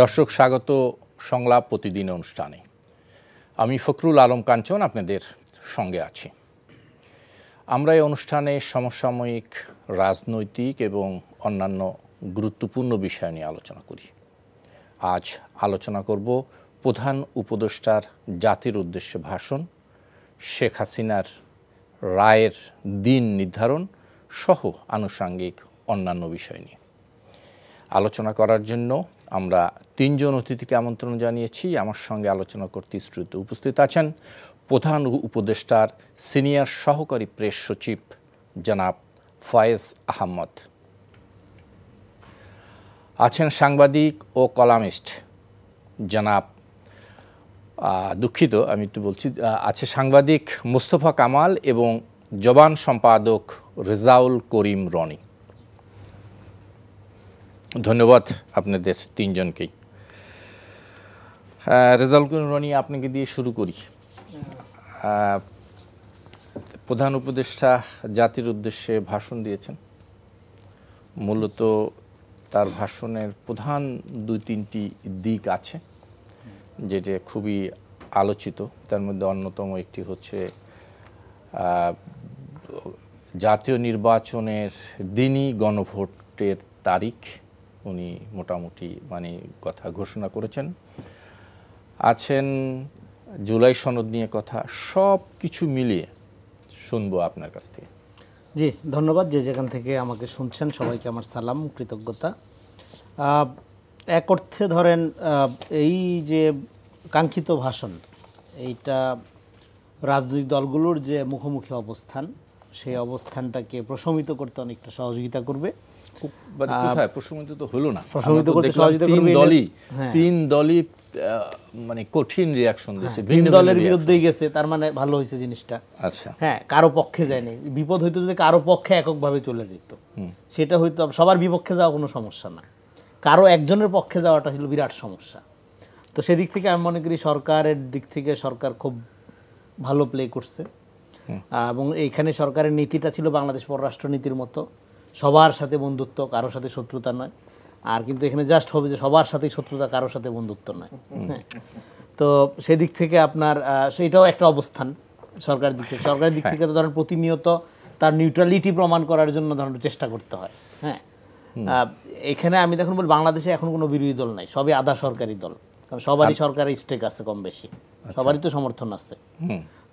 দর্শক স্বাগত সংলাপ প্রতিদিন অনুষ্ঠানে। আমি ফখরুল আলম কাঞ্চন আপনাদের সঙ্গে আছি। আমরা এই অনুষ্ঠানে সমসাময়িক রাজনৈতিক এবং অন্যান্য গুরুত্বপূর্ণ বিষয় নিয়ে আলোচনা করি। আজ আলোচনা করব প্রধান উপদেষ্টার জাতির উদ্দেশ্যে ভাষণ, শেখ হাসিনার রায়ের দিন নির্ধারণ সহ আনুষঙ্গিক অন্যান্য বিষয় নিয়ে আলোচনা করার জন্য আমরা তিনজন অতিথিকে আমন্ত্রণ জানিয়েছি। আমার সঙ্গে আলোচনা করতে স্টুডিওতে উপস্থিত আছেন প্রধান উপদেষ্টার সিনিয়র সহকারী প্রেস সচিব জনাব ফয়েজ আহমদ, আছেন সাংবাদিক ও কলামিস্ট জনাব আমি একটু বলছি আছে সাংবাদিক মোস্তফা কামাল এবং জবান সম্পাদক রেজাউল করিম রনি। ধন্যবাদ আপনাদের তিনজনকেই। রেজাউল করিম রনি, আপনাকে দিয়ে শুরু করি। প্রধান উপদেষ্টা জাতির উদ্দেশ্যে ভাষণ দিয়েছেন। মূলত তার ভাষণের প্রধান দুই তিনটি দিক আছে যেটা খুবই আলোচিত। তার মধ্যে অন্যতম একটি হচ্ছে জাতীয় নির্বাচনের দিনই গণভোটের তারিখ উনি মোটামুটি কথা ঘোষণা করেছেন। আছেন জুলাই সনদ নিয়ে কথা, সব কিছু মিলিয়ে শুনবো আপনার কাছ থেকে। জি ধন্যবাদ। যে যেখান থেকে আমাকে শুনছেন সবাইকে আমার সালাম, কৃতজ্ঞতা। এক অর্থে ধরেন এই যে কাঙ্ক্ষিত ভাষণ, এইটা রাজনৈতিক দলগুলোর যে মুখোমুখি অবস্থান, সেই অবস্থানটাকে প্রশমিত করতে অনেকটা সহযোগিতা করবে। প্রশমিত তো হলো না, প্রশমিত করতে সহযোগিতা করবে। তিন দলই কঠিন রিয়াকশন দিয়েছে, ভিন্ন দলের বিরুদ্ধেই গেছে, তার মানে ভালো হয়েছে জিনিসটা। আচ্ছা, হ্যাঁ, কারো পক্ষে যায়নি। বিপদ হইতো যদি কারো পক্ষে এককভাবে চলে যেত, সেটা হয়তো সবার বিপক্ষে যাওয়া কোনো সমস্যা না, কারো একজনের পক্ষে যাওয়াটা ছিল বিরাট সমস্যা। তো সেদিক থেকে আমি মনে করি সরকারের দিক থেকে সরকার খুব ভালো প্লে করছে। এবং এইখানে সরকারের নীতিটা ছিল বাংলাদেশ পররাষ্ট্র নীতির মতো, সবার সাথে বন্ধুত্ব, কারোর সাথে শত্রুতা নয়। আর কিন্তু এখানে জাস্ট হবে যে সবার সাথেই শত্রুতা, কারোর সাথে বন্ধুত্ব নয়। হ্যাঁ, তো সেদিক থেকে আপনার সেইটাও একটা অবস্থান সরকারের দিক থেকে। সরকারের দিক থেকে তো ধরেন প্রতিনিয়ত তার নিউট্রালিটি প্রমাণ করার জন্য ধরেন চেষ্টা করতে হয়। হ্যাঁ, এখানে আমি দেখুন বলি বাংলাদেশে এখন কোনো বিরোধী দল নাই, সবই আধা সরকারি দল, কারণ সবারই সরকারের স্টেক আছে কম বেশি, সবারই তো সমর্থন আছে।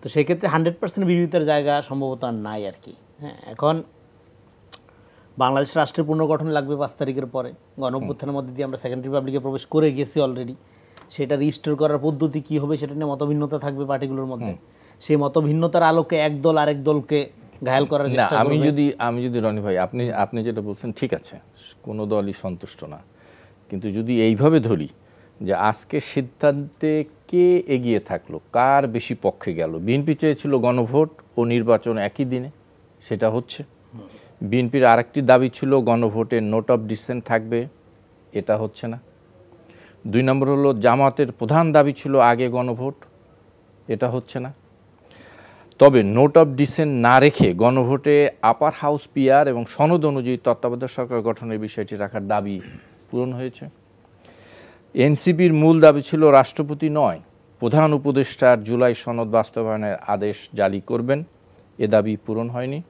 তো সেক্ষেত্রে 100% বিরোধিতার জায়গা সম্ভবত আর নাই আর কি। হ্যাঁ, এখন বাংলাদেশ রাষ্ট্রের পুনর্গঠন লাগবে 5 তারিখের পরে। গণঅভ্যুত্থানের মধ্যে দিয়ে আমরা সেকেন্ড রিপাবলিকে প্রবেশ করে গেছি অলরেডি। সেটা রিস্টোর করার পদ্ধতি কী হবে সেটা নিয়ে মতভিন্নতা থাকবে পার্টিগুলোর মধ্যে। সেই মতভিন্নতার আলোকে এক দল আরেক দলকে ঘায়াল করার চেষ্টা করবে। আমি যদি রনি ভাই, আপনি যেটা বলছেন ঠিক আছে, কোনো দলই সন্তুষ্ট না, কিন্তু যদি এইভাবে ধরি যে আজকে সিদ্ধান্তে কে এগিয়ে থাকলো, কার বেশি পক্ষে গেল। বিএনপি চেয়েছিল গণভোট ও নির্বাচন একই দিনে, সেটা হচ্ছে। বিএনপির আরেকটি দাবি ছিল গণভোটে নোট অফ ডিসেন্ট থাকবে, এটা হচ্ছে না। 2 নম্বর হলো জামাতের প্রধান দাবি ছিল আগে গণভোট, এটা হচ্ছে না। তবে নোট অফ ডিসেন্ট না রেখে গণভোটে আপার হাউস পিআর এবং সনদ অনুযায়ী তত্ত্বাবধায়ক সরকার গঠনের বিষয়টি রাখার দাবি পূরণ হয়েছে। এনসিপির মূল দাবি ছিল রাষ্ট্রপতি নয়, প্রধান উপদেষ্টার জুলাই সনদ বাস্তবায়নের আদেশ জারি করবেন, এ দাবি পূরণ হয়নি।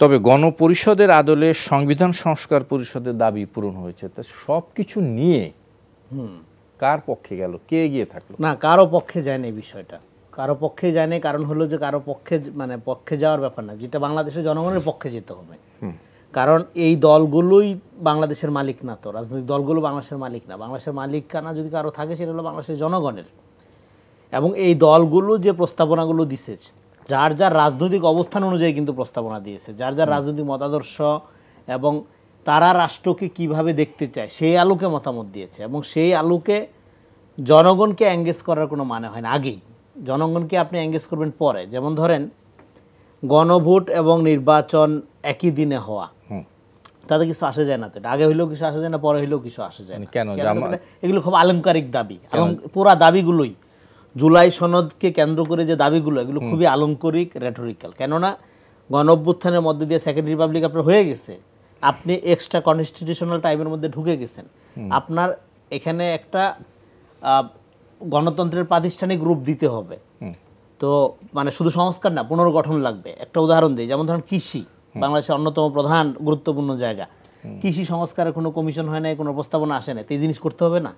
তবে গণপরিষদের আদলে সংবিধান সংস্কার পরিষদের দাবি পূরণ হয়েছে। তা সব কিছু নিয়ে কার পক্ষে গেল, কে এগিয়ে থাকলো? না, কারো পক্ষে যায়নি বিষয়টা, কারো পক্ষে যায়নি। কারণ হলো যে কারো পক্ষে পক্ষে যাওয়ার ব্যাপার না, যেটা বাংলাদেশের জনগণের পক্ষে যেতে হবে। কারণ এই দলগুলোই বাংলাদেশের মালিক না, তো রাজনৈতিক দলগুলো বাংলাদেশের মালিক না। বাংলাদেশের মালিকানা যদি কারো থাকে সেটা হলো বাংলাদেশের জনগণের। এবং এই দলগুলো যে প্রস্তাবনাগুলো দিছে, যার যার রাজনৈতিক অবস্থান অনুযায়ী কিন্তু প্রস্তাবনা দিয়েছে, যার যার রাজনৈতিক মতাদর্শ এবং তারা রাষ্ট্রকে কিভাবে দেখতে চায় সেই আলোকে মতামত দিয়েছে। এবং সেই আলোকে জনগণকে এঙ্গেজ করার কোনো মানে হয় না। আগেই জনগণকে আপনি এঙ্গেজ করবেন পরে। যেমন ধরেন গণভোট এবং নির্বাচন একই দিনে হওয়া, তাতে কিছু আসে যায় না। তো আগে হইলেও কিছু আসে যায় না, পরে হইলেও কিছু আসে যায় না। কেন? এগুলো খুব আলংকারিক দাবি, এবং পুরা দাবিগুলোই জুলাই সনদকে কেন্দ্র করে যে দাবিগুলো, এগুলো খুবই আলংকারিক, রেটরিক্যাল। কেননা গণঅভ্যুত্থানের মধ্যে দিয়ে সেকেন্ড রিপাবলিক আপনার হয়ে গেছে, আপনি এক্সট্রা কনস্টিটিউশনাল টাইমের মধ্যে ঢুকে গেছেন, আপনার এখানে একটা গণতন্ত্রের প্রাতিষ্ঠানিক রূপ দিতে হবে। তো মানে শুধু সংস্কার না, পুনর্গঠন লাগবে। একটা উদাহরণ দিই, যেমন ধরুন কৃষি, বাংলাদেশের অন্যতম প্রধান গুরুত্বপূর্ণ জায়গা। কৃষি সংস্কারের কোনো কমিশন হয় না, কোনো প্রস্তাবনা আসে না। তো এই জিনিস করতে হবে না?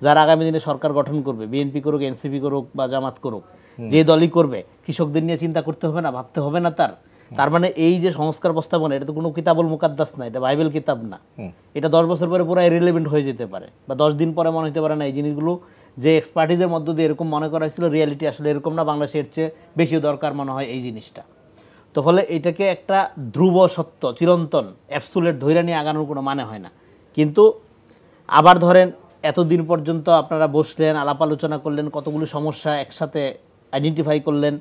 যারা আগামী দিনে সরকার গঠন করবে, বিএনপি করুক, এনসিপি করুক বা জামাত করুক, যে দলই করবে, কৃষকদের নিয়ে চিন্তা করতে হবে না, ভাবতে হবে না? তার মানে এই যে সংস্কার প্রস্তাবনা, এটা তো কোনো কিতাবুল মুকাদ্দাস না, এটা বাইবেল কিতাব না। এটা 10 বছর পরে পুরো ইররিলেভেন্ট হয়ে যেতে পারে, বা 10 দিন পরে মনে হতে পারে না এই জিনিসগুলো যে এক্সপার্টিজের মধ্য দিয়ে এরকম মনে করা হয়েছিল, রিয়ালিটি আসলে এরকম না, বাংলাদেশের চেয়ে বেশি দরকার মনে হয় এই জিনিসটা। তো ফলে এটাকে একটা ধ্রুব সত্য, চিরন্তন অ্যাবসুলেট ধৈর্য নিয়ে আগানোর কোনো মানে হয় না। কিন্তু আবার ধরেন এতদিন পর্যন্ত আপনারা বসলেন, আলাপ আলোচনা করলেন, কতগুলো সমস্যা একসাথে আইডেন্টিফাই করলেন,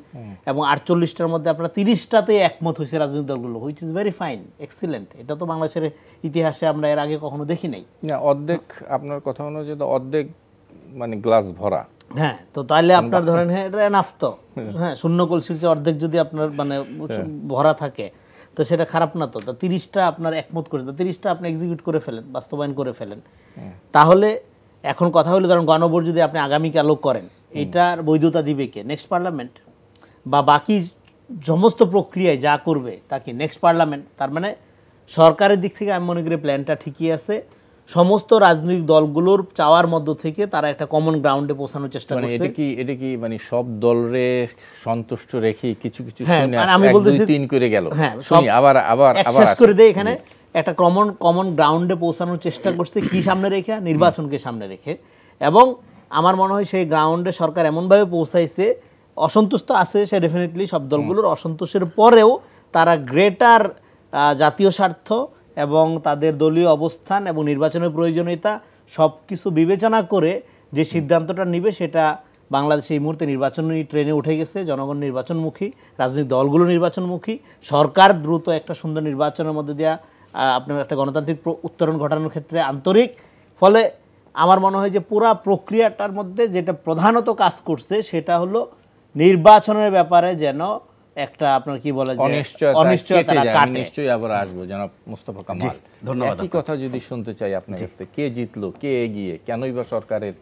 এবং 48টার মধ্যে আপনারা 30টাতে একমত হয়েছে রাজনৈতিক দলগুলো, which is very fine, excellent. এটা তো বাংলাদেশের ইতিহাসে আমরা এর আগে কখনো দেখি নাই। অর্ধেক, আপনার কথা অনুযায়ী অর্ধেক মানে গ্লাস ভরা। হ্যাঁ, তো তাহলে আপনার ধরেন হ্যাঁ এটা এনাফ তো। হ্যাঁ, শূন্য কলসির চেয়ে অর্ধেক যদি আপনার মানে ভরা থাকে, তো সেটা খারাপ না। তো 30টা আপনার একমত করেছে, 30টা আপনি এক্সিকিউট করে ফেলেন, বাস্তবায়ন করে ফেলেন। তাহলে এখন কথা হলো, ধরেন গণভোট যদি আপনি আগামীকালও করেন, এটার বৈধতা দিবে কে? Next parliament. বা বাকি সমস্ত প্রক্রিয়ায় যা করবে তা কি? Next parliament. তার মানে সরকারের দিক থেকে আমি মনে করি প্ল্যানটা ঠিকই আছে। সমস্ত রাজনৈতিক দলগুলোর চাওয়ার মধ্য থেকে তারা একটা কমন গ্রাউন্ডে পৌঁছানোর চেষ্টা করছে। এটা কি মানে সব দলরে সন্তুষ্ট রেখে কিছু কিছু শুনে আমি বলতেছি 3 করে গেল, হ্যাঁ, শুনি আবার শেষ করে দেই। এখানে একটা কমন গ্রাউন্ডে পৌঁছানোর চেষ্টা করছে, কি সামনে রেখে? নির্বাচনকে সামনে রেখে। এবং আমার মনে হয় সেই গ্রাউন্ডে সরকার এমনভাবে পৌঁছাইছে, অসন্তুষ্ট আছে সে ডেফিনেটলি সব দলগুলোর, অসন্তোষের পরেও তারা গ্রেটার জাতীয় স্বার্থ এবং তাদের দলীয় অবস্থান এবং নির্বাচনের প্রয়োজনীয়তা সব কিছু বিবেচনা করে যে সিদ্ধান্তটা নিবে, সেটা বাংলাদেশে এই মুহূর্তে নির্বাচনী ট্রেনে উঠে গেছে। জনগণ নির্বাচনমুখী, রাজনৈতিক দলগুলো নির্বাচনমুখী, সরকার দ্রুত একটা সুন্দর নির্বাচনের মধ্যে দিয়ে আপনার একটা গণতান্ত্রিক উত্তরণ ঘটানোর ক্ষেত্রে আন্তরিক। ফলে আমার মনে হয় যে পুরা প্রক্রিয়াটার মধ্যে যেটা প্রধানত কাজ করছে সেটা হলো নির্বাচনের ব্যাপারে যেন একটা আপনার কি বলে যে অনিশ্চয়তা কাটে। নিশ্চয়ই আবার আসবো জনাব মোস্তফা কামাল। ধন্যবাদ। একই কথা যদি শুনতে চাই আপনার কাছে, কে জিতলো, কে এগিয়ে, কেনই বা সরকারের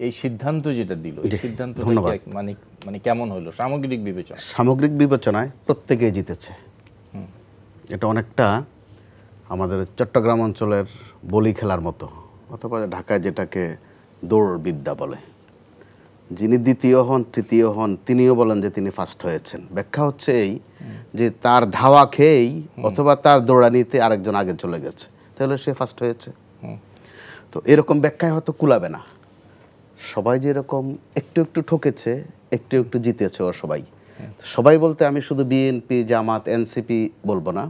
এই সিদ্ধান্ত যেটা দিল, এই সিদ্ধান্ত মানে কেমন হলো সামগ্রিক বিবেচনা? সামগ্রিক বিবেচনায় প্রত্যেকেই জিতেছে। এটা অনেকটা আমাদের চট্টগ্রাম অঞ্চলের বলি খেলার মতো, অথবা ঢাকায় যেটাকে দৌড় বিদ্যা বলে। যিনি দ্বিতীয় হন, তৃতীয় হন, তিনিও বলেন যে তিনি ফার্স্ট হয়েছেন। ব্যাখ্যা হচ্ছে এই যে তার ধাওয়া খেয়েই অথবা তার দৌড়ানিতে আরেকজন আগে চলে গেছে, তাহলে সে ফার্স্ট হয়েছে। তো এরকম ব্যাখ্যায় হয়তো কুলাবে না। সবাই যেরকম একটু একটু ঠকেছে, একটু একটু জিতেছে ও সবাই। সবাই বলতে আমি শুধু বিএনপি, জামাত, এনসিপি বলবো না,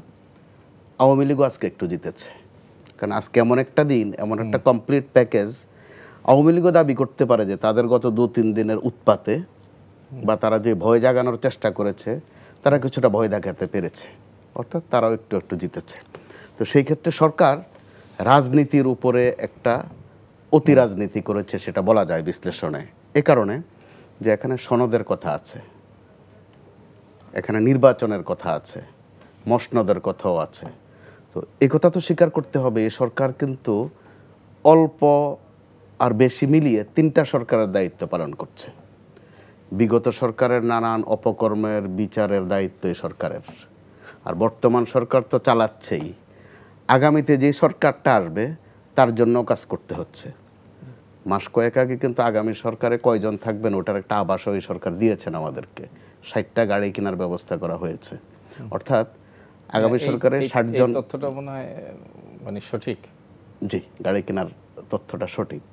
আওয়ামী লীগও আজকে একটু জিতেছে। কারণ আজকে এমন একটা দিন, এমন একটা কমপ্লিট প্যাকেজ, আওয়ামী লীগও দাবি করতে পারে যে তাদের গত 2-3 দিনের উৎপাতে বা তারা যে ভয় জাগানোর চেষ্টা করেছে, তারা কিছুটা ভয় দেখাতে পেরেছে, অর্থাৎ তারাও একটু একটু জিতেছে। তো সেই ক্ষেত্রে সরকার রাজনীতির উপরে একটা অতি রাজনীতি করেছে, সেটা বলা যায় বিশ্লেষণে। এ কারণে যে এখানে সনদের কথা আছে, এখানে নির্বাচনের কথা আছে, মসনদের কথাও আছে। তো এই কথা তো স্বীকার করতে হবে, এই সরকার কিন্তু অল্প আর বেশি মিলিয়ে 3টা সরকারের দায়িত্ব পালন করছে। বিগত সরকারের নানান অপকর্মের বিচারের দায়িত্ব এই সরকারের, আর বর্তমান সরকার তো চালাচ্ছেই। আগামীতে যে সরকারটা আসবে তার জন্য কাজ করতে হচ্ছে। মাস কয়েক আগে কিন্তু আগামী সরকারে কয়জন থাকবেন ওটার একটা আভাস ওই সরকার দিয়েছেন আমাদেরকে। 60টা গাড়ি কেনার ব্যবস্থা করা হয়েছে। অর্থাৎ আগামী সরকারে 60 জন। তথ্যটা মনে হয় মানে সঠিক? জি, গাড়ি কেনার তথ্যটা সঠিক।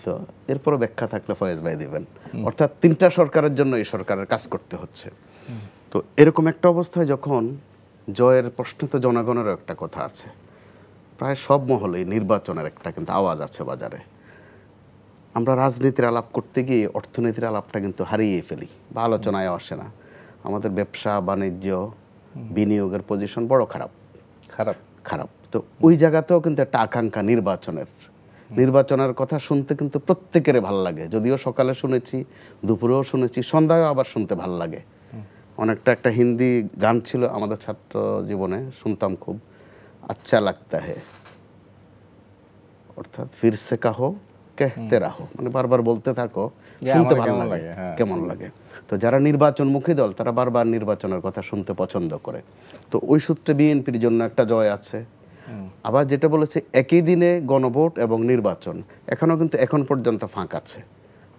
তো এরপরও ব্যাখ্যা থাকলে ফয়েজ ভাই দিবেন। অর্থাৎ 3টা সরকারের জন্য এই সরকারের কাজ করতে হচ্ছে। তো এরকম একটা অবস্থায় যখন জয়ের প্রশ্ন, তো জনগণেরও একটা কথা আছে। প্রায় সব মহলেই নির্বাচনের একটা কিন্তু আওয়াজ আছে বাজারে। আমরা রাজনীতির আলাপ করতে গিয়ে অর্থনীতির আলাপটা কিন্তু হারিয়ে ফেলি বা আলোচনায় আসে না। আমাদের ব্যবসা বাণিজ্য বিনিয়োগের পজিশন বড় খারাপ খারাপ। তো ওই জায়গাতেও কিন্তু একটা আকাঙ্ক্ষা নির্বাচনের কথা শুনতে কিন্তু প্রত্যেকের ভালো লাগে। যদিও সকালে শুনেছি, দুপুরেও শুনেছি, সন্ধ্যায়ও আবার শুনতে ভালো লাগে। অনেকটা একটা হিন্দি গান ছিল আমাদের ছাত্র জীবনে, শুনতাম খুব, আচ্ছা লাগতা হে, অর্থাৎ ফির সে কাহো कहते रहो, মানে বারবার বলতে থাকো, যে শুনতে আমার ভালো কেমন লাগে, লাগে, হ্যাঁ। কেমন লাগে। তো যারা নির্বাচনমুখী দল তারা বারবার নির্বাচনের কথা শুনতে পছন্দ করে। তো ওই সূত্রে বিএনপির জন্য একটা জয় আছে। আবার যেটা বলেছে একই দিনে গণভোট এবং নির্বাচন, এখনও কিন্তু এখন পর্যন্ত ফাঁক আছে,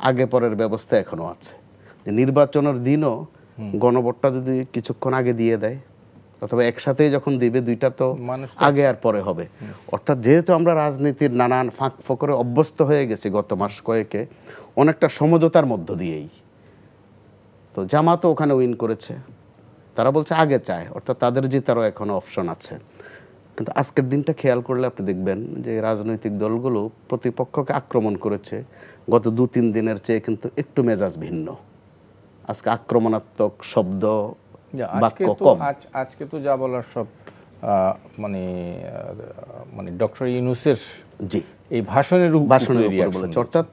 আগে পরের ব্যবস্থা এখনও আছে। যে নির্বাচনের দিনও গণভোটটা যদি কিছুক্ষণ আগে দিয়ে দেয়, অথবা একসাথেই যখন দিবে, দুইটা তো মানুষ আগে আর পরে হবে। অর্থাৎ যেহেতু আমরা রাজনীতির নানান ফাঁক ফোকরে অভ্যস্ত হয়ে গেছি গত মাস কয়েকে, অনেকটা সমঝোতার মধ্য দিয়েই তো জামাতও ওখানে উইন করেছে, তারা বলছে আগে চায়, অর্থাৎ তাদের জিতারও এখনো অপশন আছে। কিন্তু আজকের দিনটা খেয়াল করলে আপনি দেখবেন যে রাজনৈতিক দলগুলো প্রতিপক্ষকে আক্রমণ করেছে গত 2-3 দিনের চেয়ে কিন্তু একটু মেজাজ ভিন্ন। আজকে আক্রমণাত্মক শব্দ, বাক্য কম। আজকে তো যা বলার সব মানে মানে ডক্টর ইউনূসের জি, এই ভাষণের উপর বলেছে, অর্থাৎ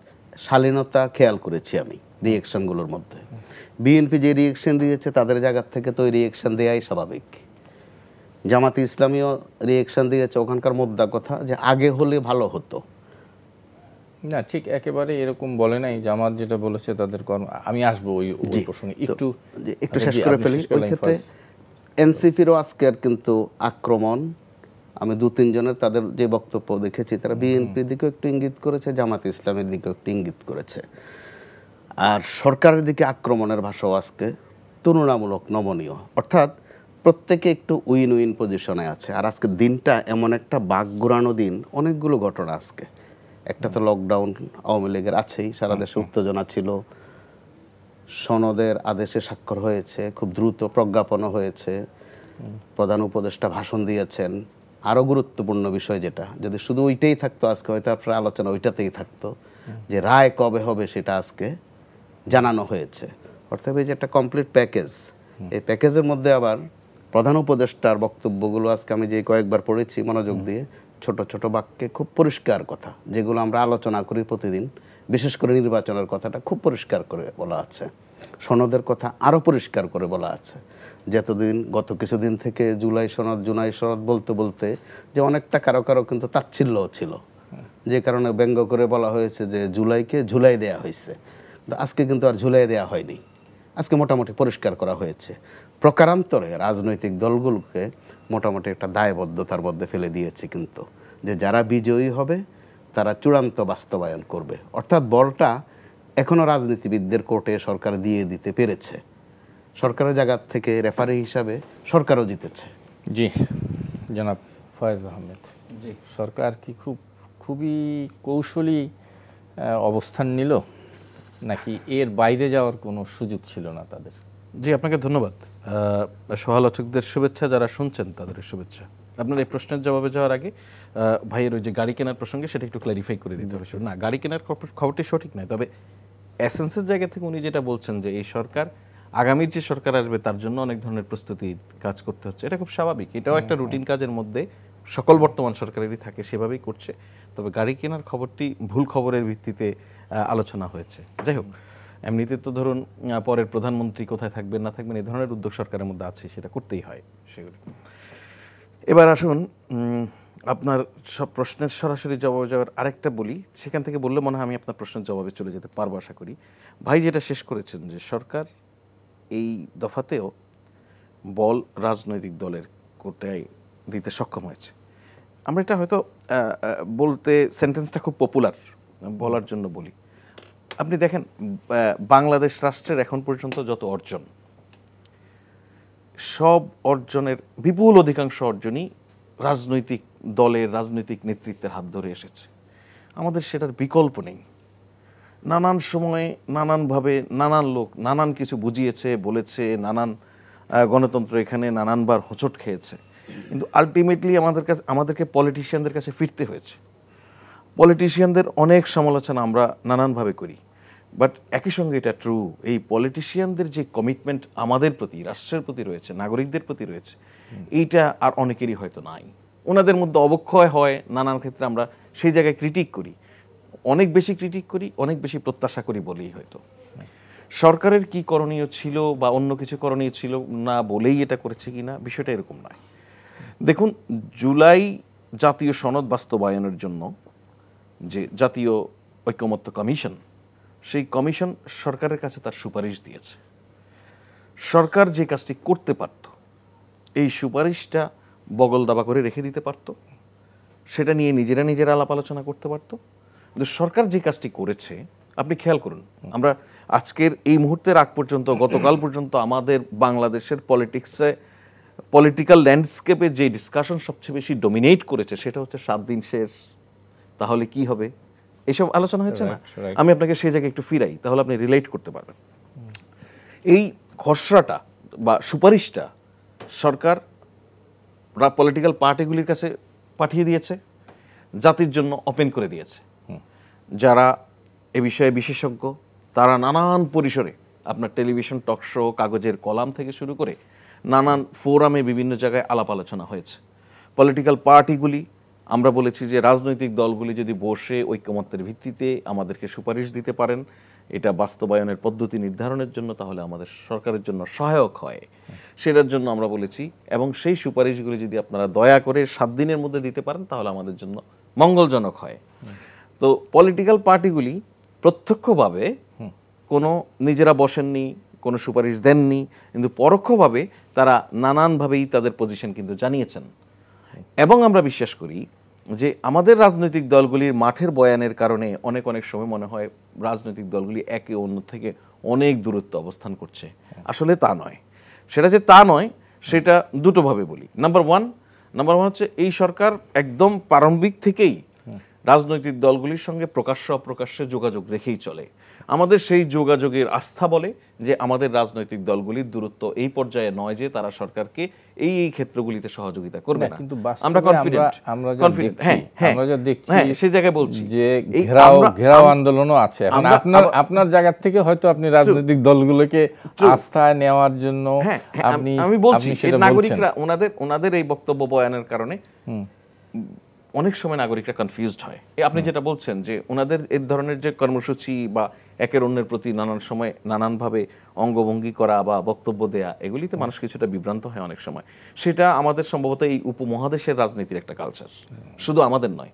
শালীনতা খেয়াল করেছি আমি রিয়েকশনগুলোর মধ্যে। বিএনপি যে রিয়েকশন দিয়েছে তাদের জায়গা থেকে তো রিয়েকশন দেওয়াই স্বাভাবিক। জামাতে ইসলামীও রিয়েকশন দিয়েছে, ওখানকার মুদ্রা কথা যে আগে হলে ভালো হতো। না, ঠিক একেবারে এরকম বলে নাই। জামাত যেটা বলেছে তাদের কর্ম, আমি আসবো ওই প্রসঙ্গে একটু শেষ করে ফেলি। ওই ক্ষেত্রে এনসিপিরও আজকের কিন্তু আক্রমণ, আমি 2-3 জনের তাদের যে বক্তব্য দেখেছি, তারা বিএনপির দিকেও একটু ইঙ্গিত করেছে, জামাত ইসলামের দিকেও একটু ইঙ্গিত করেছে। আর সরকারের দিকে আক্রমণের ভাষাও আজকে তুলনামূলক নমনীয়, অর্থাৎ প্রত্যেকে একটু উইন উইন পজিশনে আছে। আর আজকে দিনটা এমন একটা বাঘ ঘোরানো দিন, অনেকগুলো ঘটনা আজকে। একটা তো লকডাউন আওয়ামী লীগের আছেই, সারা দেশে উত্তেজনা ছিল, সনদের আদেশে স্বাক্ষর হয়েছে, খুব দ্রুত প্রজ্ঞাপনও হয়েছে, প্রধান উপদেষ্টা ভাষণ দিয়েছেন। আরও গুরুত্বপূর্ণ বিষয় যেটা, যদি শুধু ওইটাই থাকতো আজকে হয়তো আপনার আলোচনা ওইটাতেই থাকতো, যে রায় কবে হবে সেটা আজকে জানানো হয়েছে। অর্থাৎ এই যে একটা কমপ্লিট প্যাকেজ, এই প্যাকেজের মধ্যে আবার প্রধান উপদেষ্টার বক্তব্যগুলো আজকে আমি যে কয়েকবার পড়েছি মনোযোগ দিয়ে, ছোট ছোট বাক্যে খুব পরিষ্কার কথা, যেগুলো আমরা আলোচনা করি প্রতিদিন, বিশেষ করে নির্বাচনের কথাটা খুব পরিষ্কার করে বলা আছে। সনদের কথা আরও পরিষ্কার করে বলা আছে। যতদিন গত কিছুদিন থেকে জুলাই সনদ বলতে বলতে যে অনেকটা কারো কারো কিন্তু তাচ্ছিল্যও ছিল, যে কারণে ব্যঙ্গ করে বলা হয়েছে যে জুলাইকে ঝুলাই দেয়া হয়েছে। আজকে কিন্তু আর ঝুলাই দেয়া হয়নি, আজকে মোটামুটি পরিষ্কার করা হয়েছে। প্রকারান্তরে রাজনৈতিক দলগুলোকে মোটামুটি একটা দায়বদ্ধতার মধ্যে ফেলে দিয়েছে কিন্তু, যে যারা বিজয়ী হবে তারা চূড়ান্ত বাস্তবায়ন করবে। অর্থাৎ বলটা এখনও রাজনীতিবিদদের কোর্টে সরকার দিয়ে দিতে পেরেছে। সরকারের জায়গা থেকে রেফারি হিসাবে সরকারও জিতেছে। জি, জনাব ফয়েজ আহমেদ, জি, সরকার কি খুবই কৌশলী অবস্থান নিল, নাকি এর বাইরে যাওয়ার কোনো সুযোগ ছিল না তাদের? জি, আপনাকে ধন্যবাদ। সহালোচকদের শুভেচ্ছা, যারা শুনছেন তাদের শুভেচ্ছা। আপনার এই প্রশ্নের জবাবে যাওয়ার আগে ভাইয়ের ওই যে গাড়ি কেনার প্রসঙ্গে সেটা একটু ক্ল্যারিফাই করে দিতে হবে। না, গাড়ি কেনার খবরটি সঠিক নয়, তবে এসেন্সের জায়গা থেকে উনি যেটা বলছেন যে এই সরকার, আগামীর যে সরকার আসবে তার জন্য অনেক ধরনের প্রস্তুতি কাজ করতে হচ্ছে, এটা খুব স্বাভাবিক। এটাও একটা রুটিন কাজের মধ্যে সকল বর্তমান সরকারেরই থাকে, সেভাবেই করছে। তবে গাড়ি কেনার খবরটি ভুল খবরের ভিত্তিতে আলোচনা হয়েছে। যাই হোক, এমনিতে তো ধরুন পরের প্রধানমন্ত্রী কোথায় থাকবেন না থাকবেন এই ধরনের উদ্যোগ সরকারের মধ্যে আছে, সেটা করতেই হয় সেগুলো। এবার আসুন আপনার সব প্রশ্নের সরাসরি জবাব যাওয়ার আরেকটা বলি, সেখান থেকে বললে মনে হয় আমি আপনার প্রশ্নের জবাবে চলে যেতে পারবো আশা করি। ভাই যেটা শেষ করেছেন যে সরকার এই দফাতেও বল রাজনৈতিক দলের কোটায় দিতে সক্ষম হয়েছে, আমরা এটা হয়তো বলতে সেন্টেন্সটা খুব পপুলার বলার জন্য বলি। আপনি দেখেন বাংলাদেশ রাষ্ট্রের এখন পর্যন্ত যত অর্জন, সব অর্জনের বিপুল অধিকাংশ অর্জনই রাজনৈতিক দলের রাজনৈতিক নেতৃত্বের হাত ধরে এসেছে। আমাদের সেটার বিকল্প নেই। নানান সময়ে নানানভাবে নানান লোক নানান কিছু বুঝিয়েছে, বলেছে, নানান গণতন্ত্র এখানে নানানবার হোঁচট খেয়েছে, কিন্তু আলটিমেটলি আমাদেরকে পলিটিশিয়ানদের কাছে ফিরতে হয়েছে। পলিটিশিয়ানদের অনেক সমালোচনা আমরা নানানভাবে করি, বাট একই সঙ্গে এটা ট্রু, এই পলিটিশিয়ানদের যে কমিটমেন্ট আমাদের প্রতি, রাষ্ট্রের প্রতি রয়েছে, নাগরিকদের প্রতি রয়েছে, এইটা আর অনেকেরই হয়তো নাই। ওনাদের মধ্যে অবক্ষয় হয় নানান ক্ষেত্রে, আমরা সেই জায়গায় ক্রিটিক করি, অনেক বেশি ক্রিটিক করি, অনেক বেশি প্রত্যাশা করি বলেই হয়তো। সরকারের কি করণীয় ছিল বা অন্য কিছু করণীয় ছিল না বলেই এটা করেছে কিনা, বিষয়টা এরকম নয়। দেখুন, জুলাই জাতীয় সনদ বাস্তবায়নের জন্য যে জাতীয় ঐকমত্য কমিশন, সেই কমিশন সরকারের কাছে তার সুপারিশ দিয়েছে। সরকার যে কাজটি করতে পারত, এই সুপারিশটা বগল দাবা করে রেখে দিতে পারত, সেটা নিয়ে নিজেরা আলাপ আলোচনা করতে পারত। কিন্তু সরকার যে কাজটি করেছে, আপনি খেয়াল করুন, আমরা আজকের এই মুহূর্তের আগ পর্যন্ত, গতকাল পর্যন্ত আমাদের বাংলাদেশের পলিটিক্যাল ল্যান্ডস্কেপে যে ডিসকাশন সবচেয়ে বেশি ডমিনেট করেছে সেটা হচ্ছে 7 দিন শেষ, তাহলে কি হবে, এসব আলোচনা হয়েছে না? আমি আপনাকে সেই জায়গায় একটু ফিরাই, তাহলে আপনি রিলেট করতে পারবেন। এই খসড়াটা বা সুপারিশটা সরকার পলিটিক্যাল পার্টিগুলির কাছে পাঠিয়ে দিয়েছে, জাতির জন্য ওপেন করে দিয়েছে। যারা এ বিষয়ে বিশেষজ্ঞ তারা নানান পরিসরে, আপনার টেলিভিশন টক শো, কাগজের কলাম থেকে শুরু করে নানান ফোরামে বিভিন্ন জায়গায় আলাপ আলোচনা হয়েছে। পলিটিক্যাল পার্টিগুলি, আমরা বলেছি যে রাজনৈতিক দলগুলি যদি বসে ঐকমত্যের ভিত্তিতে আমাদেরকে সুপারিশ দিতে পারেন এটা বাস্তবায়নের পদ্ধতি নির্ধারণের জন্য, তাহলে আমাদের সরকারের জন্য সহায়ক হয়। সেটার জন্য আমরা বলেছি, এবং সেই সুপারিশগুলি যদি আপনারা দয়া করে 7 দিনের মধ্যে দিতে পারেন তাহলে আমাদের জন্য মঙ্গলজনক হয়। তো পলিটিক্যাল পার্টিগুলি প্রত্যক্ষভাবে কোনো নিজেরা বসেননি, কোনো সুপারিশ দেননি, কিন্তু পরোক্ষভাবে তারা নানানভাবেই তাদের পজিশন কিন্তু জানিয়েছেন। এবং আমরা বিশ্বাস করি যে আমাদের রাজনৈতিক দলগুলির মাঠের বয়ানের কারণে অনেক সময় মনে হয় রাজনৈতিক দলগুলি একে অন্য থেকে অনেক দূরত্ব অবস্থান করছে। আসলে তা নয়। সেটা যে তা নয় সেটা দুটোভাবে বলি। নাম্বার ওয়ান হচ্ছে এই সরকার একদম প্রারম্ভিক থেকেই রাজনৈতিক দলগুলির সঙ্গে প্রকাশ্য অপ্রকাশ্যে যোগাযোগ রেখেই চলে। আমাদের সেই যোগাযোগের আস্থা বলে যে আমাদের রাজনৈতিক দলগুলির দূরত্ব এই পর্যায়ে নয় যে তারা সরকারকে এই ক্ষেত্রগুলিতে সহযোগিতা করবে না। কিন্তু আমরা কনফিডেন্ট, আমরা যা দেখছি সেই জায়গায় বলছি যে ঘেরাও আন্দোলনও আছে। এখন আপনার জায়গা থেকে হয়তো আপনি রাজনৈতিক দলগুলোকে আস্থায় নেওয়ার জন্য আমি বলছি নাগরিকরা ওনাদের এই বক্তব্য বয়ানের কারণে অনেক সময় নাগরিকরা কনফিউজড হয়। আপনি যেটা বলছেন যে ওনাদের এই ধরনের যে কর্মসূচি বা একের অন্যের প্রতি নানান সময় নানানভাবে অঙ্গভঙ্গি করা বা বক্তব্য দেয়া, এগুলিতে মানুষ কিছুটা বিভ্রান্ত হয় অনেক সময়। সেটা আমাদের সম্ভবত এই উপমহাদেশের রাজনীতির একটা কালচার, শুধু আমাদের নয়।